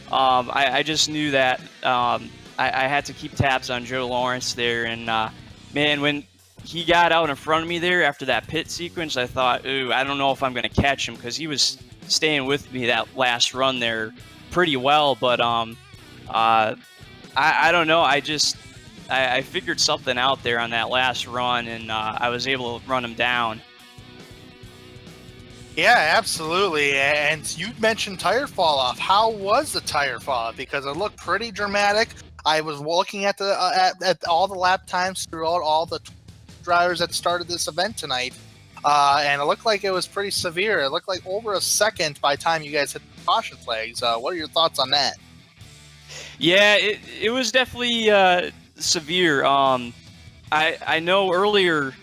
I just knew that I had to keep tabs on Joe Lawrence there. And man, when he got out in front of me there after that pit sequence, I thought, ooh, I don't know if I'm going to catch him because he was staying with me that last run there pretty well. But I don't know. I figured something out there on that last run, and I was able to run him down. Yeah, absolutely. And you mentioned tire fall off. How was the tire fall off? Because it looked pretty dramatic. I was looking at at all the lap times throughout all the drivers that started this event tonight, and it looked like it was pretty severe. It looked like over a second by the time you guys hit the caution flags. What are your thoughts on that? Yeah, it was definitely severe. I know earlier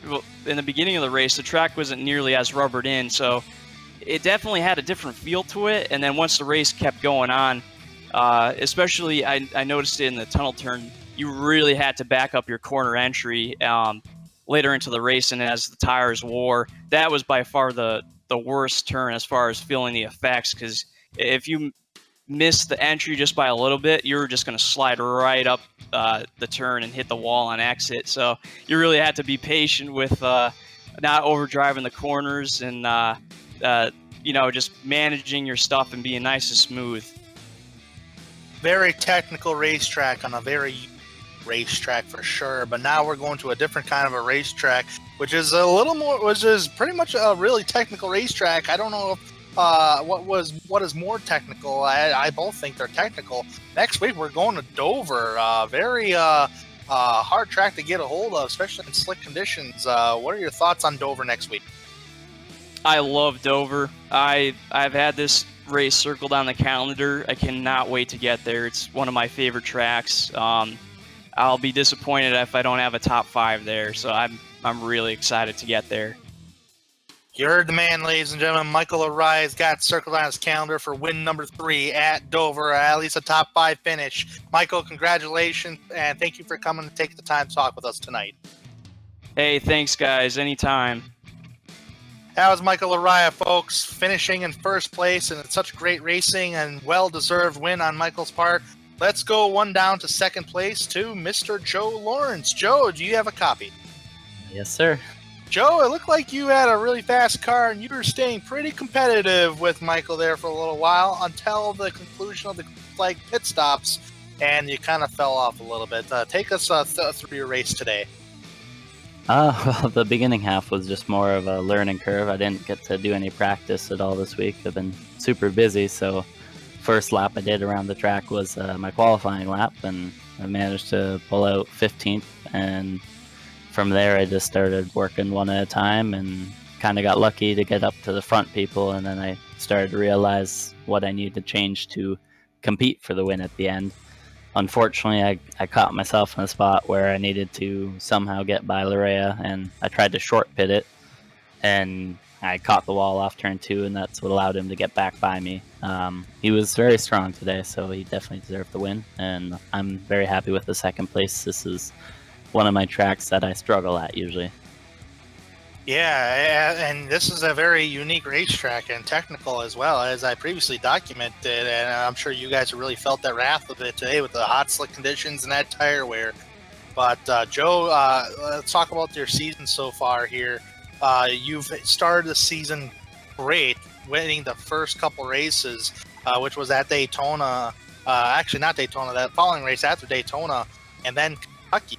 in the beginning of the race, the track wasn't nearly as rubbered in, so it definitely had a different feel to it. And then once the race kept going on, especially I noticed it in the tunnel turn, you really had to back up your corner entry later into the race, and as the tires wore, that was by far the worst turn as far as feeling the effects, because if you missed the entry just by a little bit, you were just going to slide right up the turn and hit the wall on exit. So you really had to be patient with not overdriving the corners and just managing your stuff and being nice and smooth. Very technical racetrack on a very racetrack for sure, but now we're going to a different kind of a racetrack, which is pretty much a really technical racetrack. I don't know if what is more technical. I both think they're technical. Next week we're going to Dover. Very hard track to get a hold of, especially in slick conditions. What are your thoughts on Dover next week? I love Dover. I've had this race circled on the calendar. I cannot wait to get there. It's one of my favorite tracks. I'll be disappointed if I don't have a top 5 there. So I'm really excited to get there. You heard the man, ladies and gentlemen. Michael O'Reilly's got circled on his calendar for win number 3 at Dover, at least a top 5 finish. Michael, congratulations, and thank you for coming and taking the time to talk with us tonight. Hey, thanks, guys. Anytime. That was Michael O'Reilly, folks, finishing in first place, and it's such great racing and well-deserved win on Michael's part. Let's go one down to second place to Mr. Joe Lawrence. Joe, do you have a copy? Yes, sir. Joe, it looked like you had a really fast car, and you were staying pretty competitive with Michael there for a little while until the conclusion of the flag pit stops, and you kind of fell off a little bit. Take us through your race today. Well, the beginning half was just more of a learning curve. I didn't get to do any practice at all this week. I've been super busy, so first lap I did around the track was my qualifying lap, and I managed to pull out 15th, and from there I just started working one at a time and kind of got lucky to get up to the front people, and then I started to realize what I needed to change to compete for the win at the end. Unfortunately, I caught myself in a spot where I needed to somehow get by Larea, and I tried to short pit it, and I caught the wall off turn 2, and that's what allowed him to get back by me. He was very strong today, so he definitely deserved the win, and I'm very happy with the second place. This is one of my tracks that I struggle at usually. Yeah, and this is a very unique racetrack and technical as well, as I previously documented, and I'm sure you guys have really felt that wrath of it today with the hot slick conditions and that tire wear. But Joe, let's talk about your season so far here. You've started the season great, winning the first couple races, which was at Daytona. Actually, not Daytona. That following race after Daytona, and then Kentucky.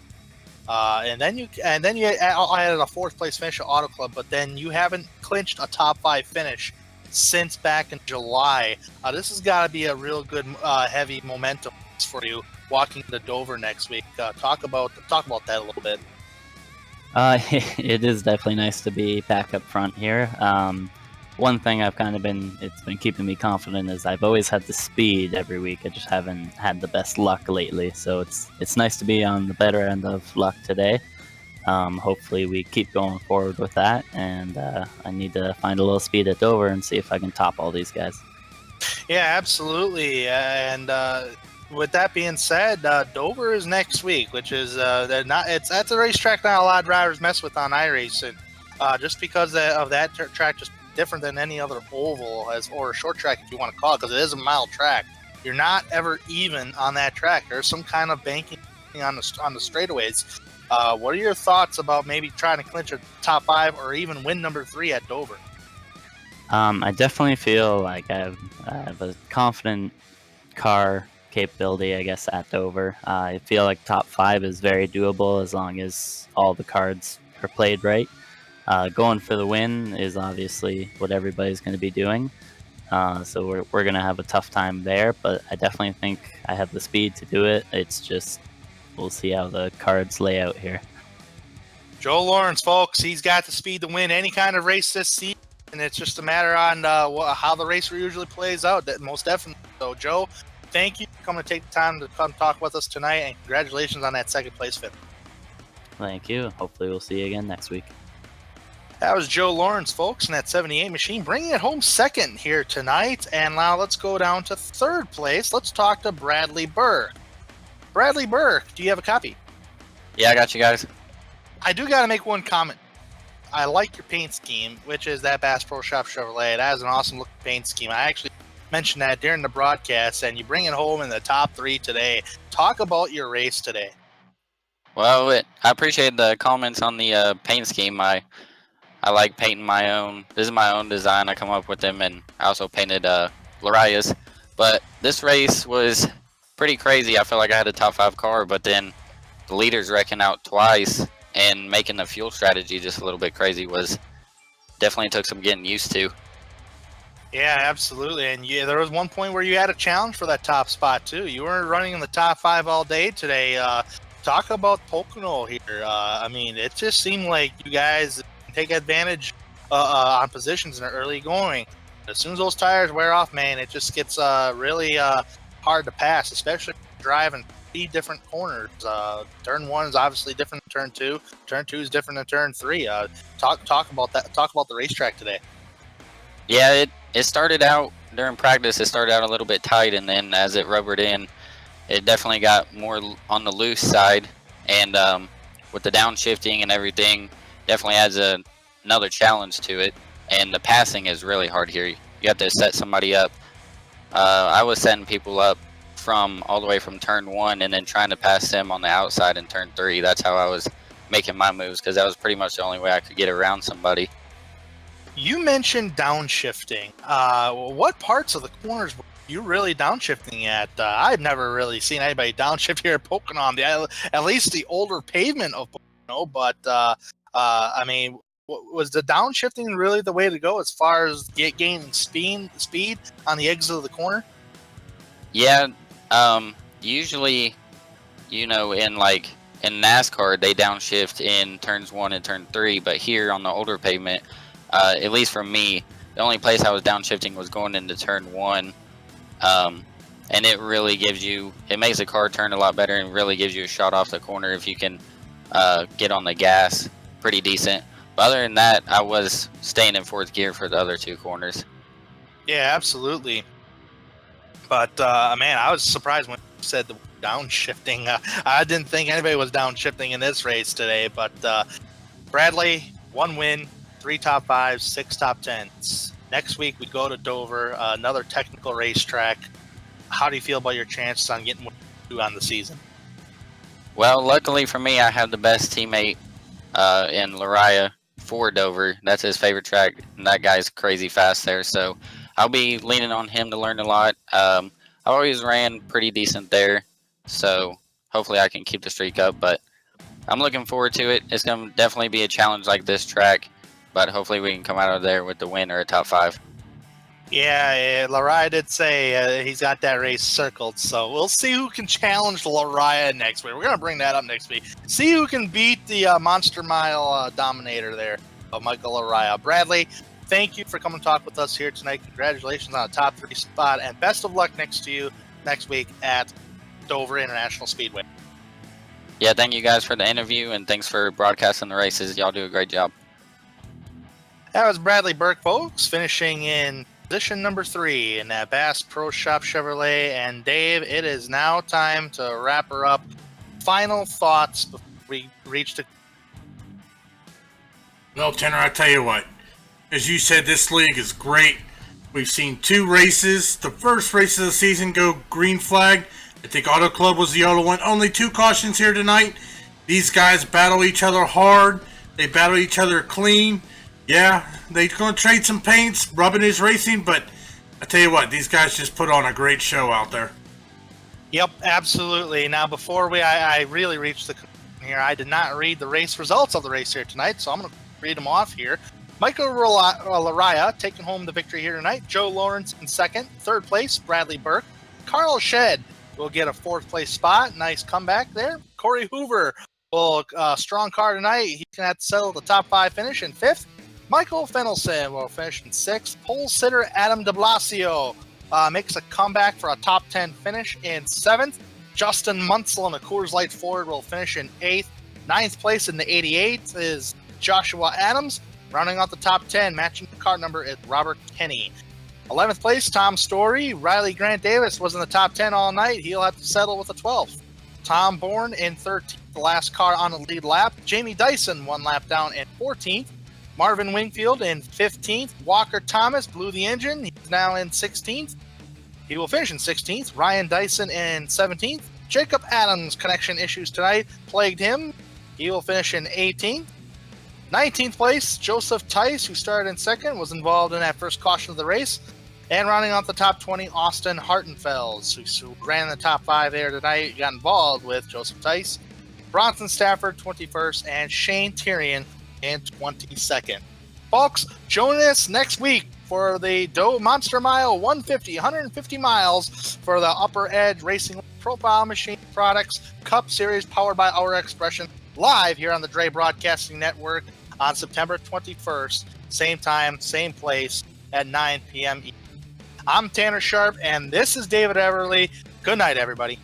And then you added a 4th place finish at Auto Club, but then you haven't clinched a top 5 finish since back in July. This has got to be a real good heavy momentum for you walking to Dover next week. Talk about that a little bit. It is definitely nice to be back up front here. One thing it's been keeping me confident is I've always had the speed every week. I just haven't had the best luck lately. So it's nice to be on the better end of luck today. Hopefully we keep going forward with that, and I need to find a little speed at Dover and see if I can top all these guys. Yeah, absolutely. And with that being said, Dover is next week, which is that's a racetrack not a lot of drivers mess with on iRacing, just because of that track just different than any other oval or short track, if you want to call it, because it is a mile track. You're not ever even on that track. There's some kind of banking on the straightaways. What are your thoughts about maybe trying to clinch a top 5 or even win number 3 at Dover? I definitely feel like I have a confident car capability, I guess, at Dover. I feel like top 5 is very doable as long as all the cards are played right. Going for the win is obviously what everybody's going to be doing, so we're going to have a tough time there, but I definitely think I have the speed to do it. It's just we'll see how the cards lay out here. Joe Lawrence, folks, he's got the speed to win any kind of race this season, and it's just a matter on how the race usually plays out, that most definitely. So, Joe, thank you for coming to take the time to come talk with us tonight, and congratulations on that second place finish. Thank you. Hopefully we'll see you again next week. That was Joe Lawrence, folks, in that 78 machine, bringing it home second here tonight. And now let's go down to third place. Let's talk to Bradley Burke. Bradley Burke, do you have a copy? Yeah, I got you guys. I do got to make one comment. I like your paint scheme, which is that Bass Pro Shop Chevrolet. It has an awesome looking paint scheme. I actually mentioned that during the broadcast, and you bring it home in the top 3 today. Talk about your race today. Well, I appreciate the comments on the paint scheme. I like painting my own. This is my own design. I come up with them, and I also painted Laria's. But this race was pretty crazy. I felt like I had a top 5 car, but then the leaders wrecking out twice and making the fuel strategy just a little bit crazy was definitely took some getting used to. Yeah, absolutely. And there was one point where you had a challenge for that top spot, too. You weren't running in the top 5 all day today. Talk about Pocono here. I mean, it just seemed like you guys take advantage on positions in the early going. As soon as those tires wear off, man, it just gets really hard to pass, especially driving 3 different corners. Turn 1 is obviously different than turn 2. Turn 2 is different than turn 3. Talk about that. Talk about the racetrack today. Yeah, it started out during practice. It started out a little bit tight, and then as it rubbered in, it definitely got more on the loose side. And with the downshifting and everything, definitely adds another challenge to it. And the passing is really hard here. You have to set somebody up. I was setting people up from all the way from turn 1 and then trying to pass them on the outside in turn 3. That's how I was making my moves, because that was pretty much the only way I could get around somebody. You mentioned downshifting. What parts of the corners were you really downshifting at? I've never really seen anybody downshift here at Pocono, at least the older pavement of Pocono. But I mean, was the downshifting really the way to go as far as gaining speed on the exit of the corner? Yeah, usually, in NASCAR, they downshift in turns 1 and turn 3, but here on the older pavement, at least for me, the only place I was downshifting was going into turn 1, and it really it makes the car turn a lot better and really gives you a shot off the corner if you can get on the gas pretty decent. But other than that, I was staying in 4th gear for the other 2 corners. Yeah, absolutely. But man, I was surprised when you said the downshifting. I didn't think anybody was downshifting in this race today. But Bradley, 1 win, 3 top 5s, 6 top 10s. Next week we go to Dover, another technical racetrack. How do you feel about your chances on getting what you do on the season? Well, luckily for me, I have the best teammate in Lariah for Dover. That's his favorite track, and that guy's crazy fast there. So I'll be leaning on him to learn a lot. I always ran pretty decent there, so hopefully I can keep the streak up. But I'm looking forward to it. It's going to definitely be a challenge like this track, but hopefully we can come out of there with the win or a top 5. Yeah, Lariah did say he's got that race circled, so we'll see who can challenge Lariah next week. We're going to bring that up next week. See who can beat the Monster Mile dominator there of Michael Lariah. Bradley, thank you for coming to talk with us here tonight. Congratulations on a top 3 spot, and best of luck next week at Dover International Speedway. Yeah, thank you guys for the interview, and thanks for broadcasting the races. Y'all do a great job. That was Bradley Burke, folks, finishing in position number 3 in that Bass Pro Shop Chevrolet. And Dave, it is now time to wrap her up. Final thoughts before we reach the... Well, Tanner, I tell you what, as you said, this league is great. We've seen 2 races. The first race of the season go green flag. I think Auto Club was the other one. Only 2 cautions here tonight. These guys battle each other hard. They battle each other clean. Yeah, they're going to trade some paints, Rubbin is racing, but I tell you what, these guys just put on a great show out there. Yep, absolutely. Now, before I really reach the conclusion here, I did not read the race results of the race here tonight, so I'm going to read them off here. Michael Lariah taking home the victory here tonight. Joe Lawrence in 2nd. 3rd place, Bradley Burke. Carl Shedd will get a 4th place spot. Nice comeback there. Corey Hoover will strong car tonight. He's going to have to settle the top 5 finish in 5th. Michael Fennelson will finish in 6th. Pole sitter Adam de Blasio makes a comeback for a top 10 finish in 7th. Justin Munsell in the Coors Light Ford will finish in 8th. 9th place in the 88 is Joshua Adams. Rounding out the top 10, matching the car number is Robert Kenny. 11th place, Tom Story. Riley Grant Davis was in the top 10 all night. He'll have to settle with a 12th. Tom Bourne in 13th, the last car on the lead lap. Jamie Dyson 1 lap down in 14th. Marvin Wingfield in 15th. Walker Thomas blew the engine. He's now in 16th. He will finish in 16th. Ryan Dyson in 17th. Jacob Adams' connection issues tonight plagued him. He will finish in 18th. 19th place, Joseph Tice, who started in 2nd, was involved in that first caution of the race. And rounding out the top 20, Austin Hartenfels, who ran in the top 5 there tonight, got involved with Joseph Tice. Bronson Stafford, 21st, and Shane Tyrion in 22nd. Folks, join us next week for the Doe Monster Mile 150 miles for the Upper Edge Racing Profile Machine Products Cup Series powered by Our Expression, live here on the Dre Broadcasting Network on September 21st. Same time, same place at 9 p.m. I'm Tanner Sharp, and this is David Everly. Good night, everybody.